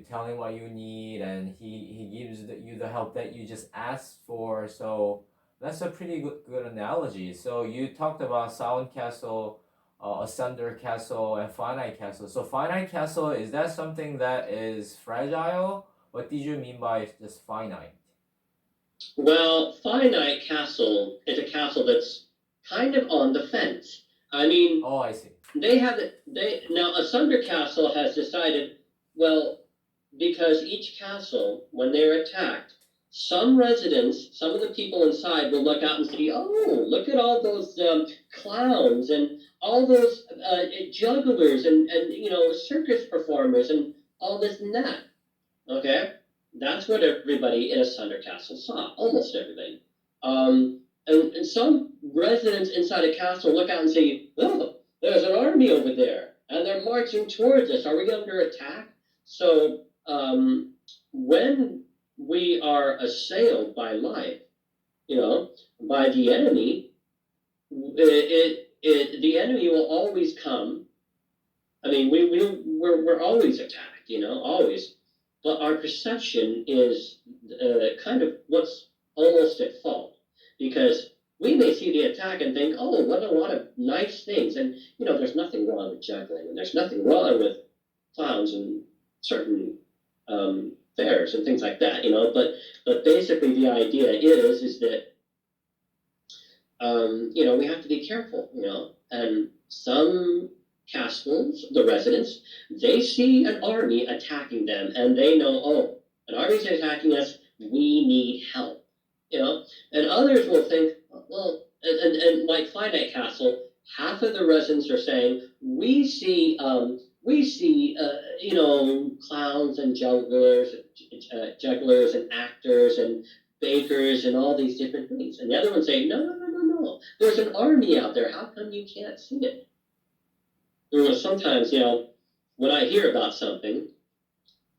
tell him what you need, and he gives you the help that you just asked for. So that's a pretty good analogy. So you talked about Sound Castle, Asunder Castle, and Finite Castle. So Finite Castle, is that something that is fragile? What did you mean by just finite? Well, Finite Castle is a castle that's kind of on the fence. I mean, Oh, I see. Now Asunder Castle has decided, well, because each castle, when they're attacked, some residents, some of the people inside will look out and see, oh, look at all those clowns and all those jugglers and circus performers and all this and that. Okay, that's what everybody in Asunder Castle saw, almost everybody. And some residents inside a castle look out and say, oh, there's an army over there, and they're marching towards us. Are we under attack? So when we are assailed by life, by the enemy, the enemy will always come. I mean, we're always attacked, always. but our perception is kind of what's almost at fault, because we may see the attack and think, oh, what a lot of nice things. And, there's nothing wrong with juggling, and there's nothing wrong with clowns and certain fairs and things like that, but basically the idea is that, we have to be careful, and some castles, the residents, they see an army attacking them, and they know, oh, an army's attacking us, we need help, and others will think, well, and like Finite Castle, half of the residents are saying, we see, clowns and jugglers and actors and bakers and all these different things. And the other ones say, no. There's an army out there. How come you can't see it? Sometimes, when I hear about something,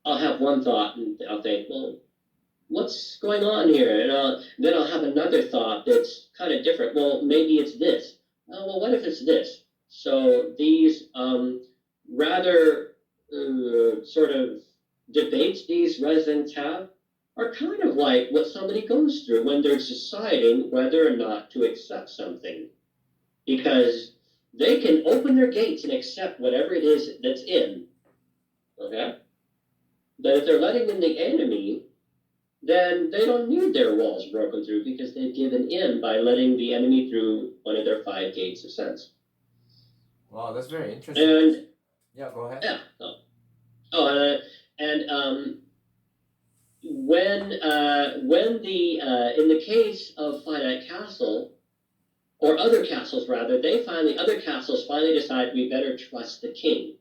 I'll have one thought and I'll think, well, what's going on here? And then I'll have another thought that's kind of different. Well, maybe it's this. Oh, well, what if it's this? So these rather sort of debates these residents have are kind of like what somebody goes through when they're deciding whether or not to accept something. Because they can open their gates and accept whatever it is that's in. Okay? But if they're letting in the enemy, then they don't need their walls broken through, because they've given in by letting the enemy through one of their 5 gates of sense. Wow, that's very interesting. And yeah, go ahead. Yeah. When the in the case of Finite Castle, or other castles rather, other castles finally decide we better trust the king.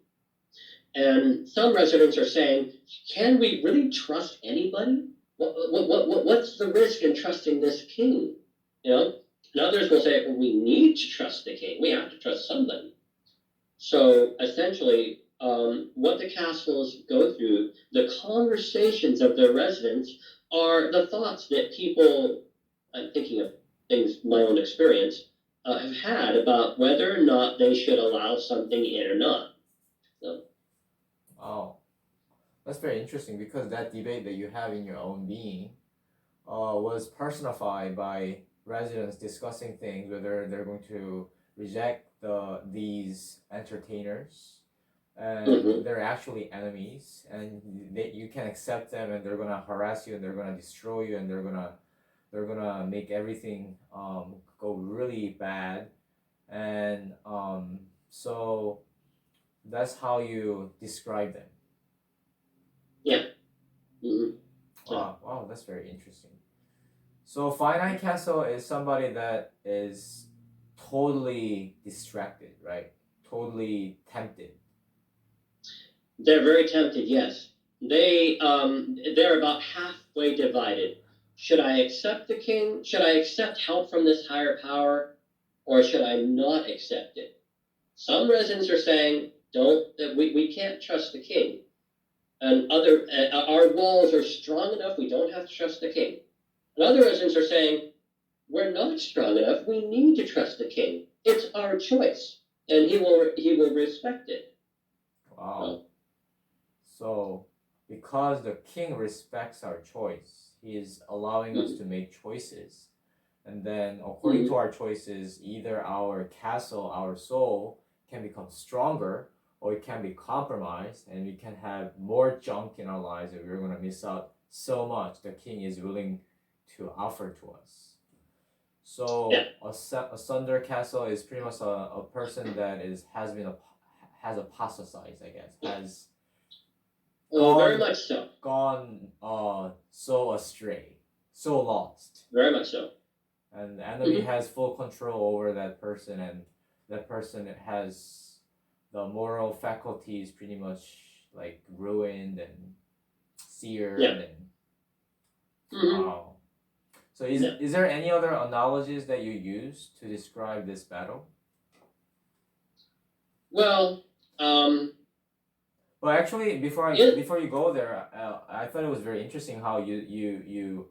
And some residents are saying, can we really trust anybody? What's the risk in trusting this king? And others will say, well, we need to trust the king. We have to trust somebody. So essentially, what the castles go through, the conversations of their residents, are the thoughts that people, I'm thinking of things, my own experience, have had about whether or not they should allow something in or not. So. Wow, that's very interesting, because that debate that you have in your own being was personified by residents discussing things, whether they're going to reject these entertainers, and they're actually enemies, and you can accept them, and they're gonna harass you, and they're gonna destroy you, and they're gonna make everything go really bad, and so that's how you describe them. Yeah. Mm-hmm. Wow, that's very interesting. So Finite Castle is somebody that is totally distracted, right? Totally tempted. They're very tempted, yes. They're about halfway divided. Should I accept the king? Should I accept help from this higher power? Or should I not accept it? Some residents are saying, we can't trust the king. And our walls are strong enough, we don't have to trust the king. And other residents are saying, we're not strong enough, we need to trust the king. It's our choice, and he will respect it. Wow. So because the king respects our choice, he is allowing us to make choices. And then according to our choices, either our castle, our soul, can become stronger, or it can be compromised, and we can have more junk in our lives that we're going to miss out so much the king is willing to offer to us. So a Sunder Castle is pretty much a person that has apostatized, I guess, very much so. Gone so astray, so lost. Very much so. And the enemy has full control over that person, and that person has the moral faculties pretty much like ruined and seared. And wow. So is there any other analogies that you use to describe this battle? Well, well, actually, before you go there, I thought it was very interesting how you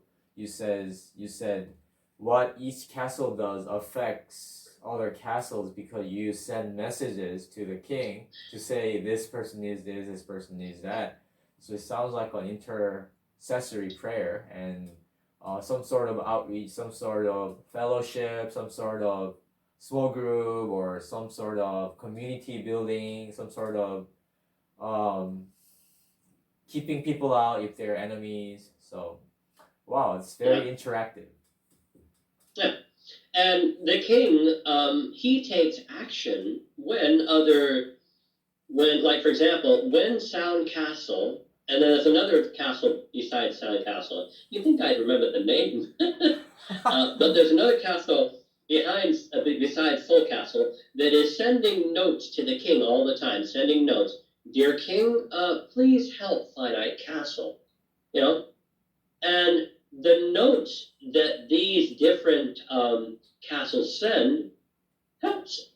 said what each castle does affects other castles, because you send messages to the king to say this person is this person is that. So it sounds like an intercessory prayer and some sort of outreach, some sort of fellowship, some sort of small group, or some sort of community building, some sort of um, keeping people out if they're enemies. So, wow, it's very interactive. Yeah. And the king, he takes action when, like, for example, when Sound Castle, and then there's another castle besides Sound Castle. You think I'd remember the name. But there's another castle besides Soul Castle that is sending notes to the king all the time, sending notes. Dear king, please help Finite Castle. You know, and the notes that these different castles send helps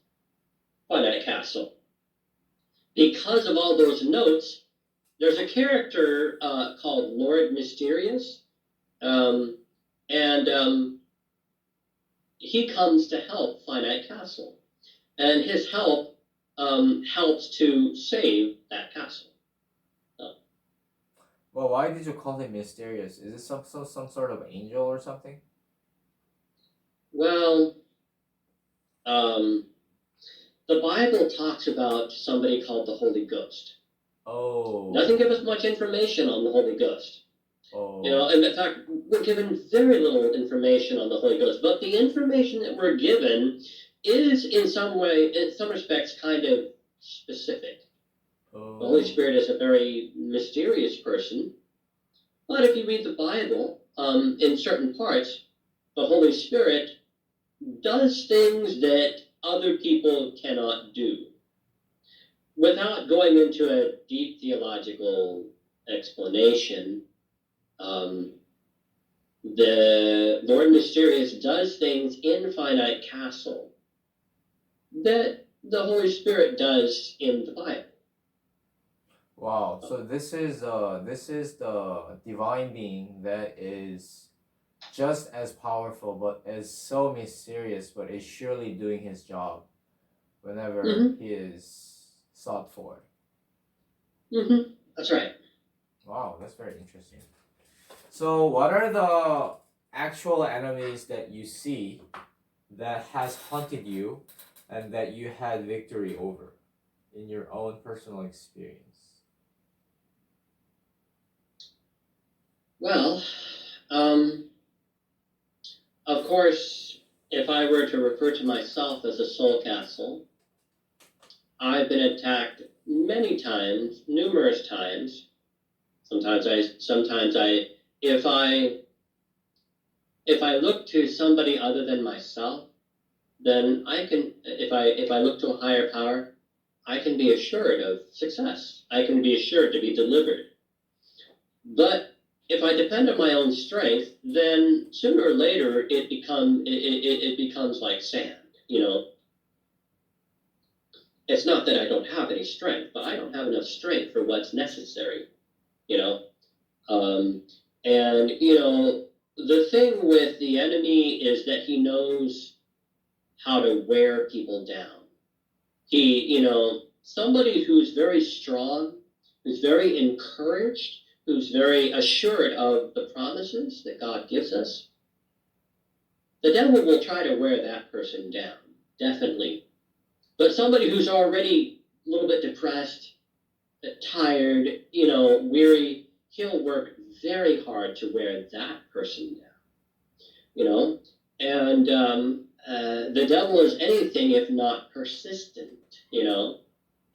Finite Castle. Because of all those notes, there's a character called Lord Mysterious, and he comes to help Finite Castle, and his help helps to save that castle. Well, why did you call him mysterious? Is it some sort of angel or something? Well, the Bible talks about somebody called the Holy Ghost. Oh. Doesn't give us much information on the Holy Ghost. Oh. You know, and in fact, we're given very little information on the Holy Ghost. But the information that we're given is in some respects, kind of specific. Oh. The Holy Spirit is a very mysterious person. But if you read the Bible, in certain parts, the Holy Spirit does things that other people cannot do. Without going into a deep theological explanation, the Lord Mysterious does things in Finite Castle that the Holy Spirit does in the Bible. Wow! So this is the divine being that is just as powerful, but is so mysterious, but is surely doing his job whenever he is sought for. That's right. Wow, that's very interesting. So, what are the actual enemies that you see that has hunted you and that you had victory over in your own personal experience? Well, of course, if I were to refer to myself as a soul castle, I've been attacked many times, numerous times. Sometimes I, if I look to somebody other than myself, then I can, if I look to a higher power, I can be assured of success. I can be assured to be delivered. But if I depend on my own strength, then sooner or later it becomes like sand, you know. It's not that I don't have any strength, but I don't have enough strength for what's necessary, you know. And, you know, the thing with the enemy is that he knows how to wear people down. He, you know, somebody who's very strong, who's very encouraged, who's very assured of the promises that God gives us, the devil will try to wear that person down, definitely. But somebody who's already a little bit depressed, tired, you know, weary, he'll work very hard to wear that person down, you know. And the devil is anything if not persistent, you know.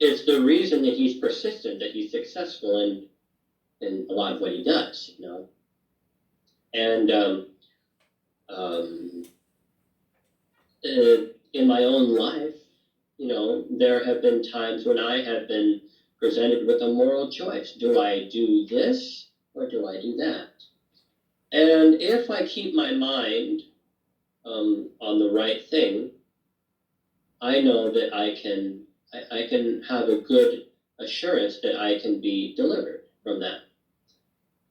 It's the reason that he's persistent, that he's successful in a lot of what he does, you know. And in my own life, you know, there have been times when I have been presented with a moral choice. Do I do this or do I do that? And if I keep my mind on the right thing, I know that I can have a good assurance that I can be delivered from that.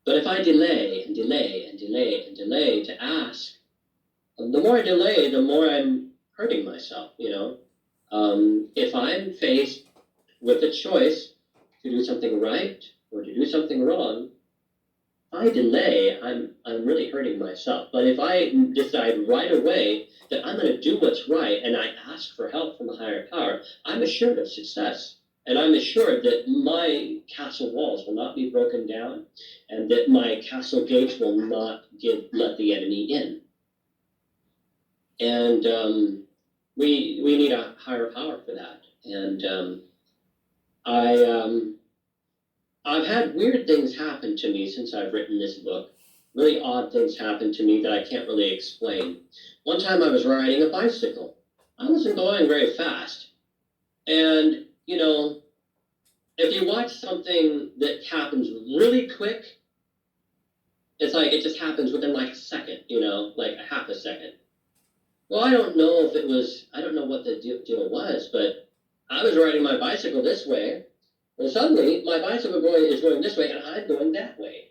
But if I delay and delay and delay and delay to ask, the more I delay, the more I'm hurting myself, you know. If I'm faced with a choice to do something right or to do something wrong, if I delay, I'm really hurting myself. But if I decide right away that I'm going to do what's right and I ask for help from a higher power, I'm assured of success. And I'm assured that my castle walls will not be broken down and that my castle gates will not let the enemy in. And we need a higher power for that. And I've had weird things happen to me since I've written this book. Really odd things happen to me that I can't really explain. One time I was riding a bicycle. I wasn't going very fast. And, you know, if you watch something that happens really quick, it's like it just happens within like a second, you know, like a half a second. Well, I don't know what the deal was, but I was riding my bicycle this way, and suddenly my bicycle is going this way, and I'm going that way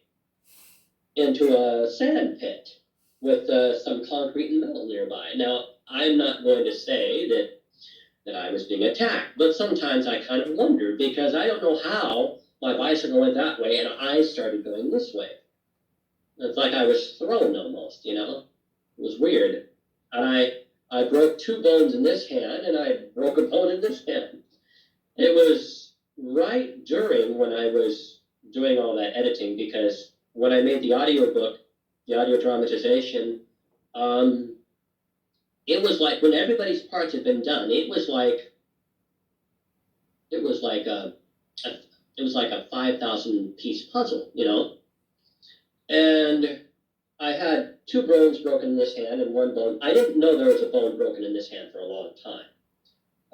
into a sand pit with some concrete and metal nearby. Now, I'm not going to say that I was being attacked, but sometimes I kind of wonder because I don't know how my bicycle went that way and I started going this way. It's like I was thrown almost, you know? It was weird. And I broke 2 bones in this hand and I broke a bone in this hand. It was right during when I was doing all that editing, because when I made the audiobook, the audio dramatization, it was like when everybody's parts had been done, it was like a 5,000 piece puzzle, you know? And I had 2 bones broken in this hand and 1 bone. I didn't know there was a bone broken in this hand for a long time.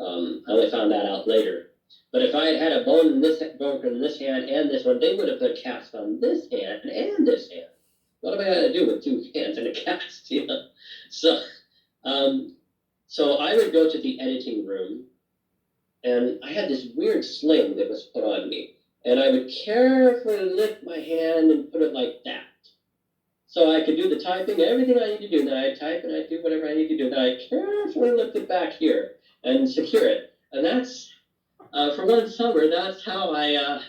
I only found that out later. But if I had had a bone broken in this hand and this one, they would have put a cast on this hand and this hand. What am I going to do with 2 hands and a cast? You know? So I would go to the editing room, and I had this weird sling that was put on me, and I would carefully lift my hand and put it like that. So I could do the typing, everything I need to do. Then I'd type and I'd do whatever I need to do. Then I'd carefully lift it back here and secure it. And that's, for one summer, that's how I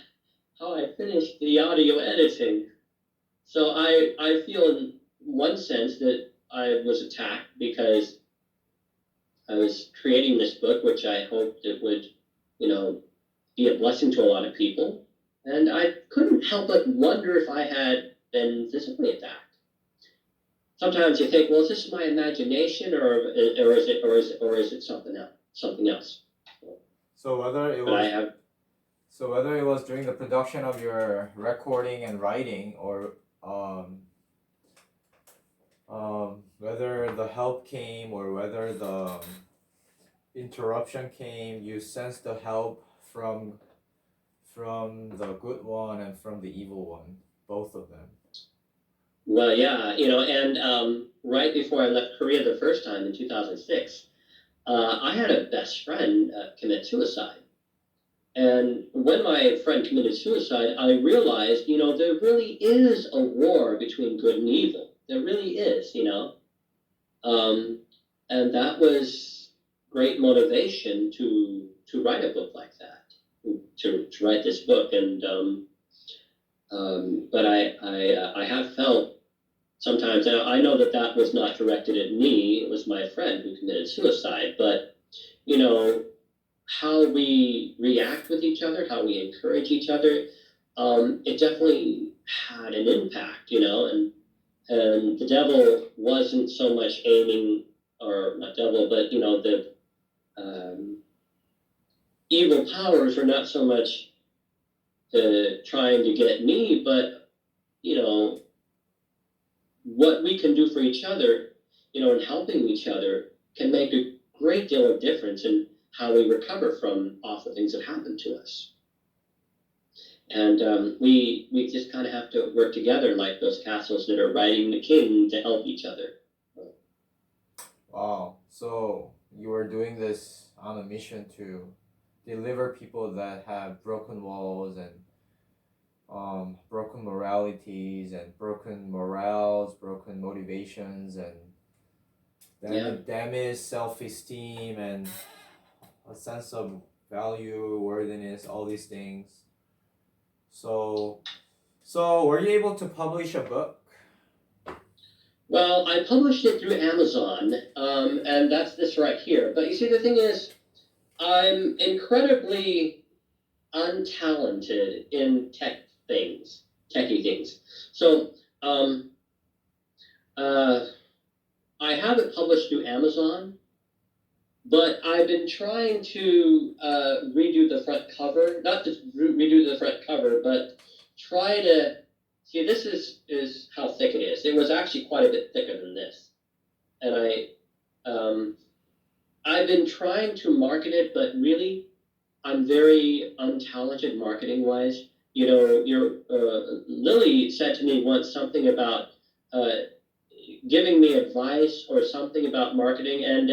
finished the audio editing. So I feel in one sense that I was attacked because I was creating this book, which I hoped it would, you know, be a blessing to a lot of people. And I couldn't help but wonder if I had been physically attacked. Sometimes you think, well, is this my imagination, or is it something else? So whether it was during the production of your recording and writing, or whether the help came or whether the interruption came, you sensed the help from the good one and from the evil one, both of them. Well, yeah, you know, and right before I left Korea the first time in 2006, I had a best friend commit suicide. And when my friend committed suicide, I realized, you know, there really is a war between good and evil. There really is, you know. And that was great motivation to write a book like that, to write this book. And but I have felt sometimes, and I know that was not directed at me. It was my friend who committed suicide. But, you know, how we react with each other, how we encourage each other, it definitely had an impact, you know. And the devil wasn't so much aiming, or not devil, but, you know, the evil powers were not so much trying to get me, but, you know, what we can do for each other, you know, and helping each other can make a great deal of difference in how we recover from awful things that happen to us. And we just kind of have to work together like those castles that are riding the king to help each other. Wow. So you were doing this on a mission to deliver people that have broken walls and broken moralities and broken morals, broken motivations, and damaged self-esteem and a sense of value, worthiness, all these things. So, so were you able to publish a book? Well, I published it through Amazon, and that's this right here. But you see, the thing is, I'm incredibly untalented in techie things. So, um, uh, I have it published through Amazon, but I've been trying to redo the front cover, not to redo the front cover, but try to see. This is how thick it is. It was actually quite a bit thicker than this, and I've been trying to market it, but really, I'm very untalented marketing wise. You know, your Lily said to me once something about uh, giving me advice or something about marketing, and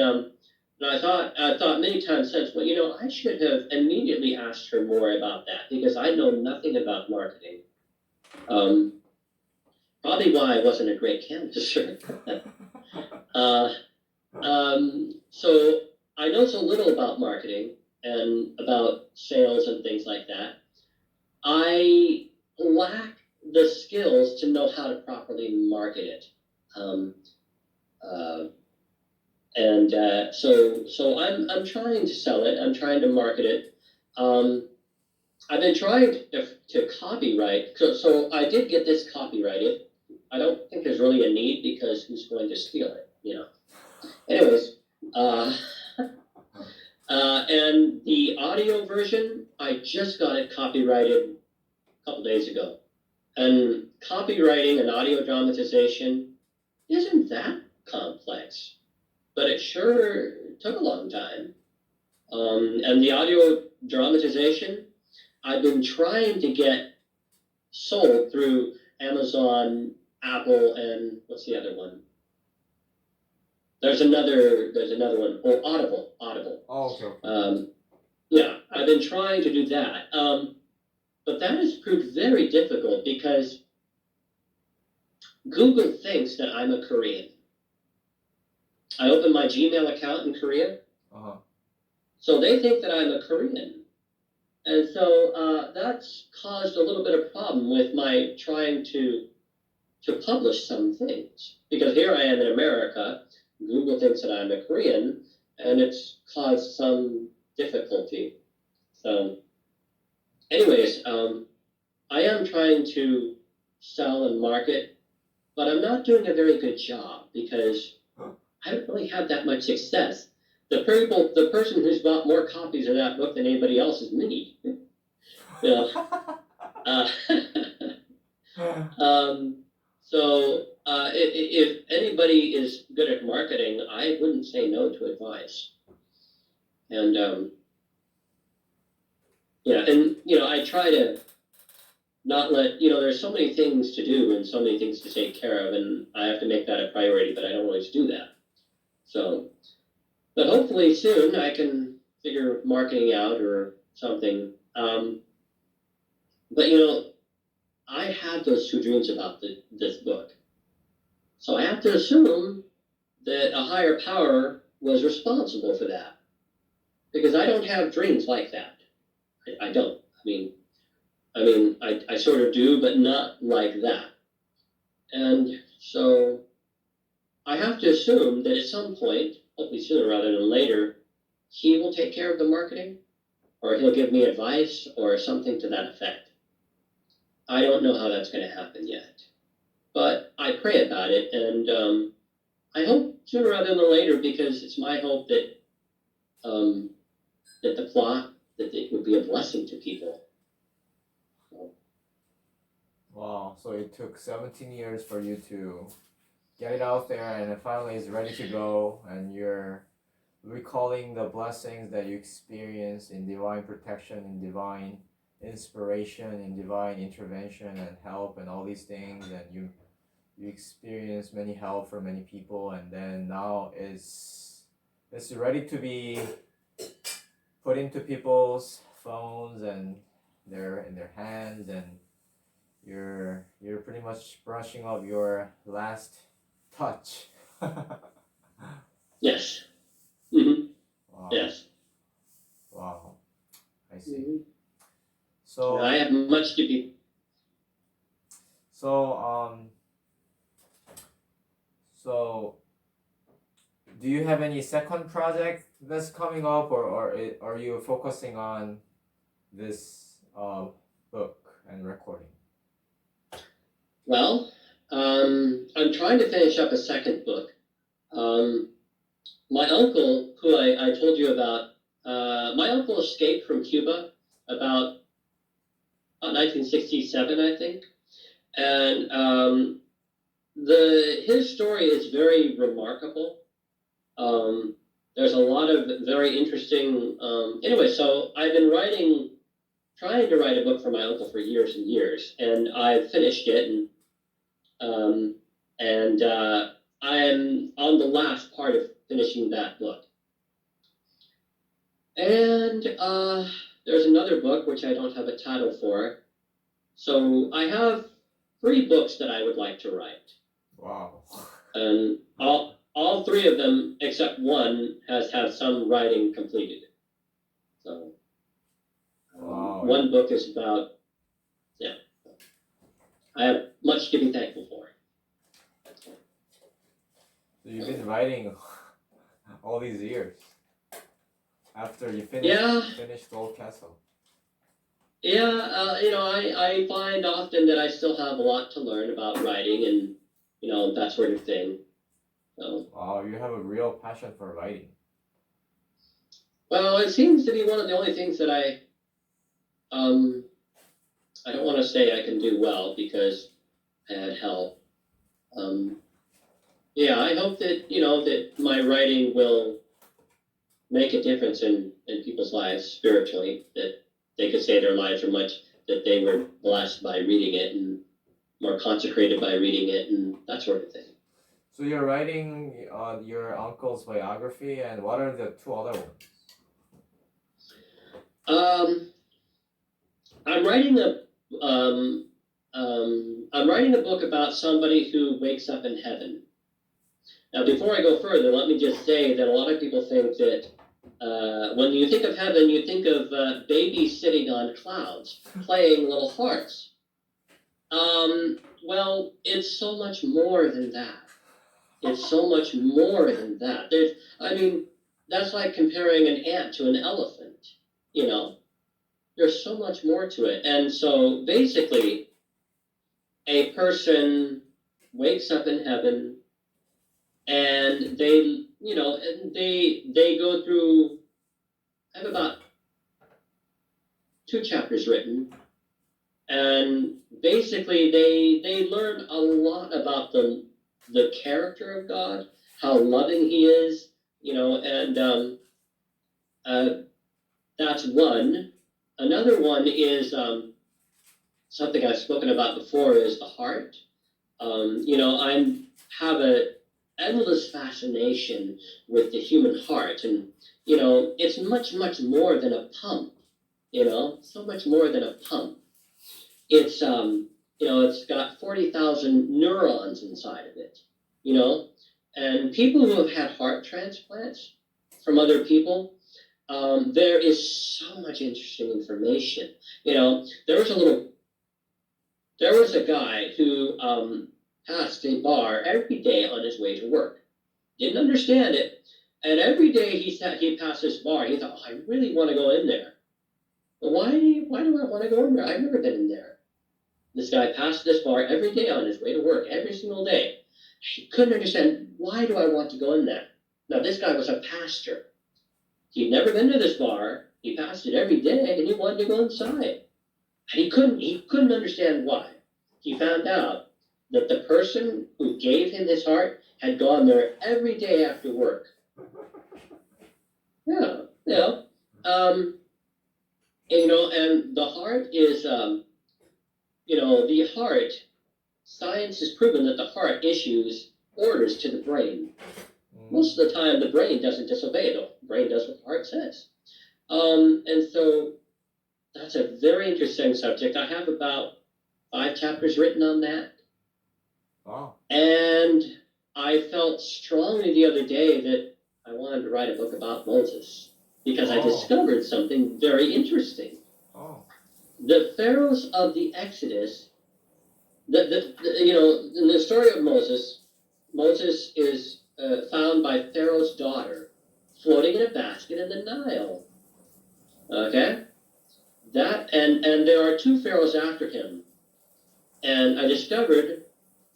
I thought many times since, well, you know, I should have immediately asked her more about that because I know nothing about marketing. Um, Probably why I wasn't a great canvasser. uh, so I know so little about marketing and about sales and things like that. I lack the skills to know how to properly market it. Um, uh, so I'm trying to sell it. I'm trying to market it. Um, I've been trying to copyright. So I did get this copyrighted. I don't think there's really a need because who's going to steal it? You know. Anyways, uh, and the audio version, I just got it copyrighted a couple days ago. And copywriting an audio dramatization isn't that complex, but it sure took a long time. And the audio dramatization, I've been trying to get sold through Amazon, Apple, and what's the other one? There's another one. Oh, Audible. Oh, okay. Yeah, I've been trying to do that. But that has proved very difficult because Google thinks that I'm a Korean. I opened my Gmail account in Korea. Uh-huh. So they think that I'm a Korean. And so that's caused a little bit of problem with my trying to publish some things. Because here I am in America, Google thinks that I'm a Korean, and it's caused some difficulty. So anyways, I am trying to sell and market, but I'm not doing a very good job because I don't really have that much success. The person who's bought more copies of that book than anybody else is me. Yeah. If anybody is good at marketing, I wouldn't say no to advice. And and I try to not let there's so many things to do and so many things to take care of, and I have to make that a priority, but I don't always do that. So, but hopefully soon I can figure marketing out or something. But I had those two dreams about this book. So I have to assume that a higher power was responsible for that. Because I don't have dreams like that. I don't. I sort of do, but not like that. And so I have to assume that at some point, hopefully sooner rather than later, he will take care of the marketing, or he'll give me advice, or something to that effect. I don't know how that's going to happen yet. But I pray about it, and I hope sooner rather than later, because it's my hope that that the plot, that it would be a blessing to people. Wow, so it took 17 years for you to get it out there, and it finally is ready to go, and you're recalling the blessings that you experience in divine protection, in divine inspiration, in divine intervention and help and all these things, and you experience many help from many people, and then now it's ready to be put into people's phones and in their hands, and you're pretty much brushing off your last touch. Yes. Mm-hmm. Wow. Yes. Wow. I see. Mm-hmm. So I have much to be. so so do you have any second project that's coming up, or are you focusing on this book and recording? Well, I'm trying to finish up a second book. My uncle, who I told you about, my uncle escaped from Cuba about 1967, I think, and his story is very remarkable. There's a lot of very interesting. Anyway, so I've been trying to write a book for my uncle for years and years, and I've finished it, and I'm on the last part of finishing that book. And there's another book which I don't have a title for. So I have 3 books that I would like to write. Wow. And all 3 of them, except one, has had some writing completed. So Wow. one book is about, yeah. I have much to be thankful for. So you've been writing all these years after you finished Old Castle. Yeah, I find often that I still have a lot to learn about writing and, that sort of thing. So, Wow, you have a real passion for writing. well, it seems to be one of the only things that I don't want to say I can do well because I had help. Yeah, I hope that, that my writing will make a difference in people's lives spiritually, that they could say their lives are that they were blessed by reading it and more consecrated by reading it and that sort of thing. So you're writing your uncle's biography, and what are the 2 other ones? I'm writing a book about somebody who wakes up in heaven. Now, before I go further, let me just say that a lot of people think that when you think of heaven, you think of babies sitting on clouds playing little hearts. Well, it's so much more than that. It's so much more than that. That's like comparing an ant to an elephant, There's so much more to it. And so basically, a person wakes up in heaven and they go through, I have about 2 chapters written, and basically they learn a lot about the character of God, how loving he is, and that's one. Another one is something I've spoken about before is the heart. I have an endless fascination with the human heart, and it's much, much more than a pump. So much more than a pump. It's it's got 40,000 neurons inside of it. And people who have had heart transplants from other people, there is so much interesting information. There was a guy who passed a bar every day on his way to work. Didn't understand it, and every day he passed this bar. He thought, oh, I really want to go in there. But why do I want to go in there? I've never been in there. This guy passed this bar every day on his way to work, every single day. He couldn't understand, why do I want to go in there? Now, this guy was a pastor. He'd never been to this bar. He passed it every day, and he wanted to go inside. And he couldn't understand why. He found out that the person who gave him his heart had gone there every day after work. Yeah, and the heart is, the heart, science has proven that the heart issues orders to the brain. Most of the time, the brain doesn't disobey it. The brain does what the heart says. And so that's a very interesting subject. I have about 5 chapters written on that. Wow. And I felt strongly the other day that I wanted to write a book about Moses because I discovered something very interesting. Oh. the pharaohs of the Exodus, in the story of Moses, Moses is found by Pharaoh's daughter floating in a basket in the Nile. Okay? And there are two pharaohs after him. And I discovered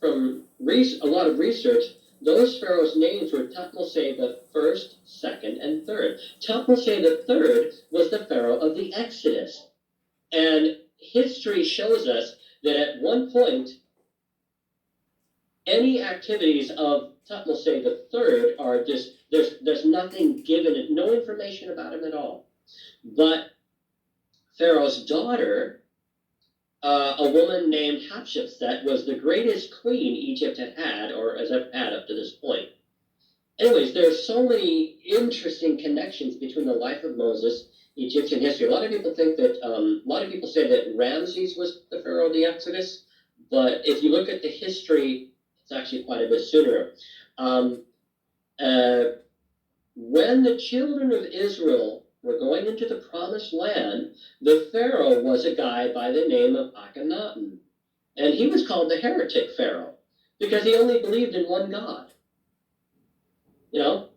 from a lot of research, those pharaohs' names were Thutmose the first, second, and third. Thutmose the third was the pharaoh of the Exodus. And history shows us that at one point, any activities of Thutmose the third are just, there's nothing given, no information about him at all. But Pharaoh's daughter, a woman named Hatshepsut, was the greatest queen Egypt had or has ever had up to this point. Anyways, there's so many interesting connections between the life of Moses, Egyptian history. A lot of people think that, a lot of people say that Ramses was the pharaoh of the Exodus, but if you look at the history, it's actually quite a bit sooner. When the children of Israel were going into the promised land, the pharaoh was a guy by the name of Akhenaten. And he was called the heretic pharaoh because he only believed in one God. You know?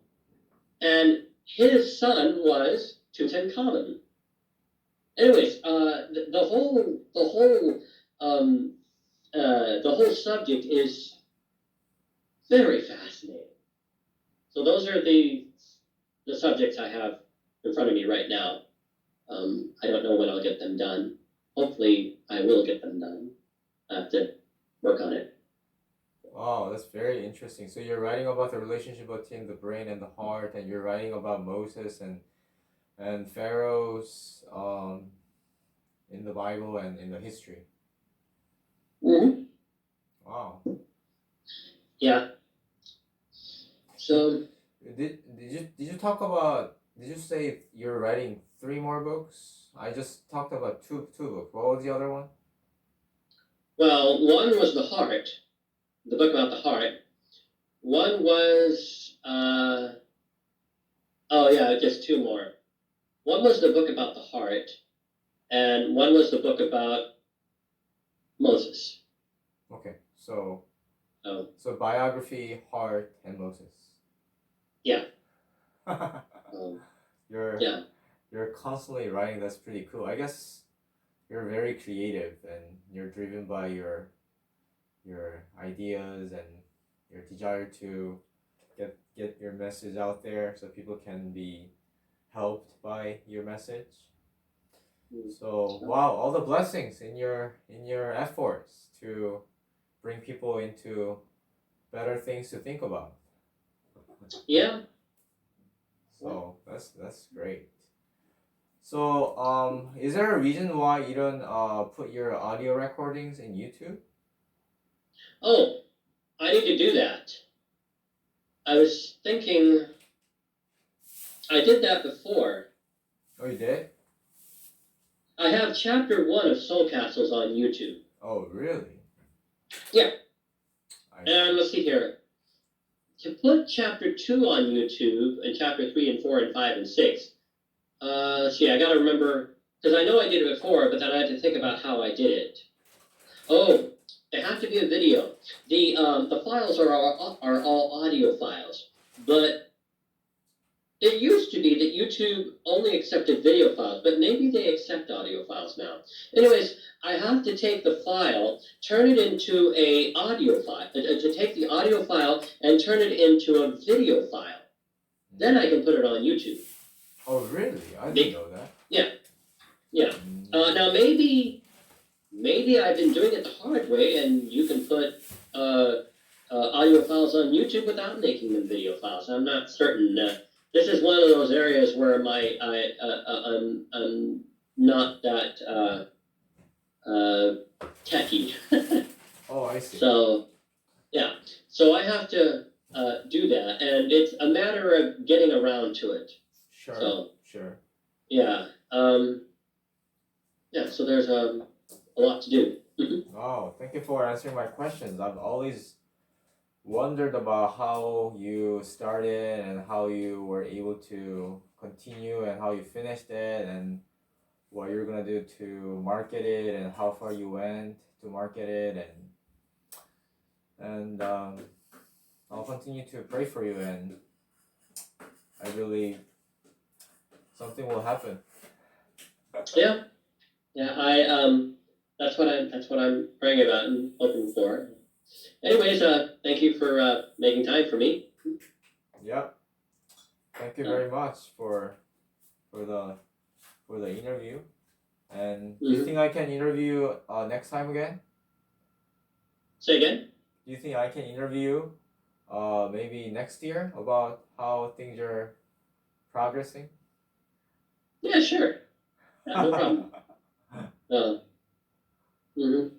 And his son was Tutankhamun. Anyways, the whole subject is very fascinating. So those are the subjects I have in front of me right now. I don't know when I'll get them done. Hopefully, I will get them done. I have to work on it. Wow, that's very interesting. So you're writing about the relationship between the brain and the heart, and you're writing about Moses and pharaohs in the Bible and in the history. Mm-hmm. Wow. Yeah. So did you talk about? Did you say you're writing 3 more books? I just talked about two books. What was the other one? Well, one was the heart, the book about the heart. One was just 2 more. One was the book about the heart, and one was the book about Moses. Okay, so biography, heart, and Moses. Yeah. You're constantly writing. That's pretty cool. I guess you're very creative and you're driven by your ideas and your desire to get your message out there so people can be helped by your message. So wow, all the blessings in your efforts to bring people into better things to think about. Yeah. So that's great. So is there a reason why you don't put your audio recordings in YouTube? Oh, I need to do that. I was thinking I did that before. Oh, you did? I have chapter 1 of Soul Castles on YouTube. Oh, really? Yeah. And let's see here. To put chapter 2 on YouTube and chapter 3 and 4 and 5 and 6, let's see, I got to remember, because I know I did it before, but then I had to think about how I did it. Oh, they have to be a video. The files are all audio files, but it used to be that YouTube only accepted video files, but maybe they accept audio files now. Anyways, I have to take the file, turn it into a audio file, to take the audio file and turn it into a video file. Then I can put it on YouTube. Oh, really? I didn't know that. Yeah. Yeah. Now, maybe I've been doing it the hard way, and you can put audio files on YouTube without making them video files. I'm not certain. This is one of those areas where I'm not that techie. Oh, I see. So, yeah. So I have to do that, and it's a matter of getting around to it. Sure. So, sure. Yeah. So there's a lot to do. Oh, thank you for answering my questions. I've always wondered about how you started and how you were able to continue and how you finished it, and what you're gonna do to market it and how far you went to market it, and I'll continue to pray for you, and I believe something will happen. Yeah, that's what I'm praying about and hoping for. Anyways, thank you for making time for me. Yep. Thank you very much for the interview. And do you think I can interview next time again? Say again? Do you think I can interview maybe next year about how things are progressing? Yeah, sure. Yeah, no problem. Thank you.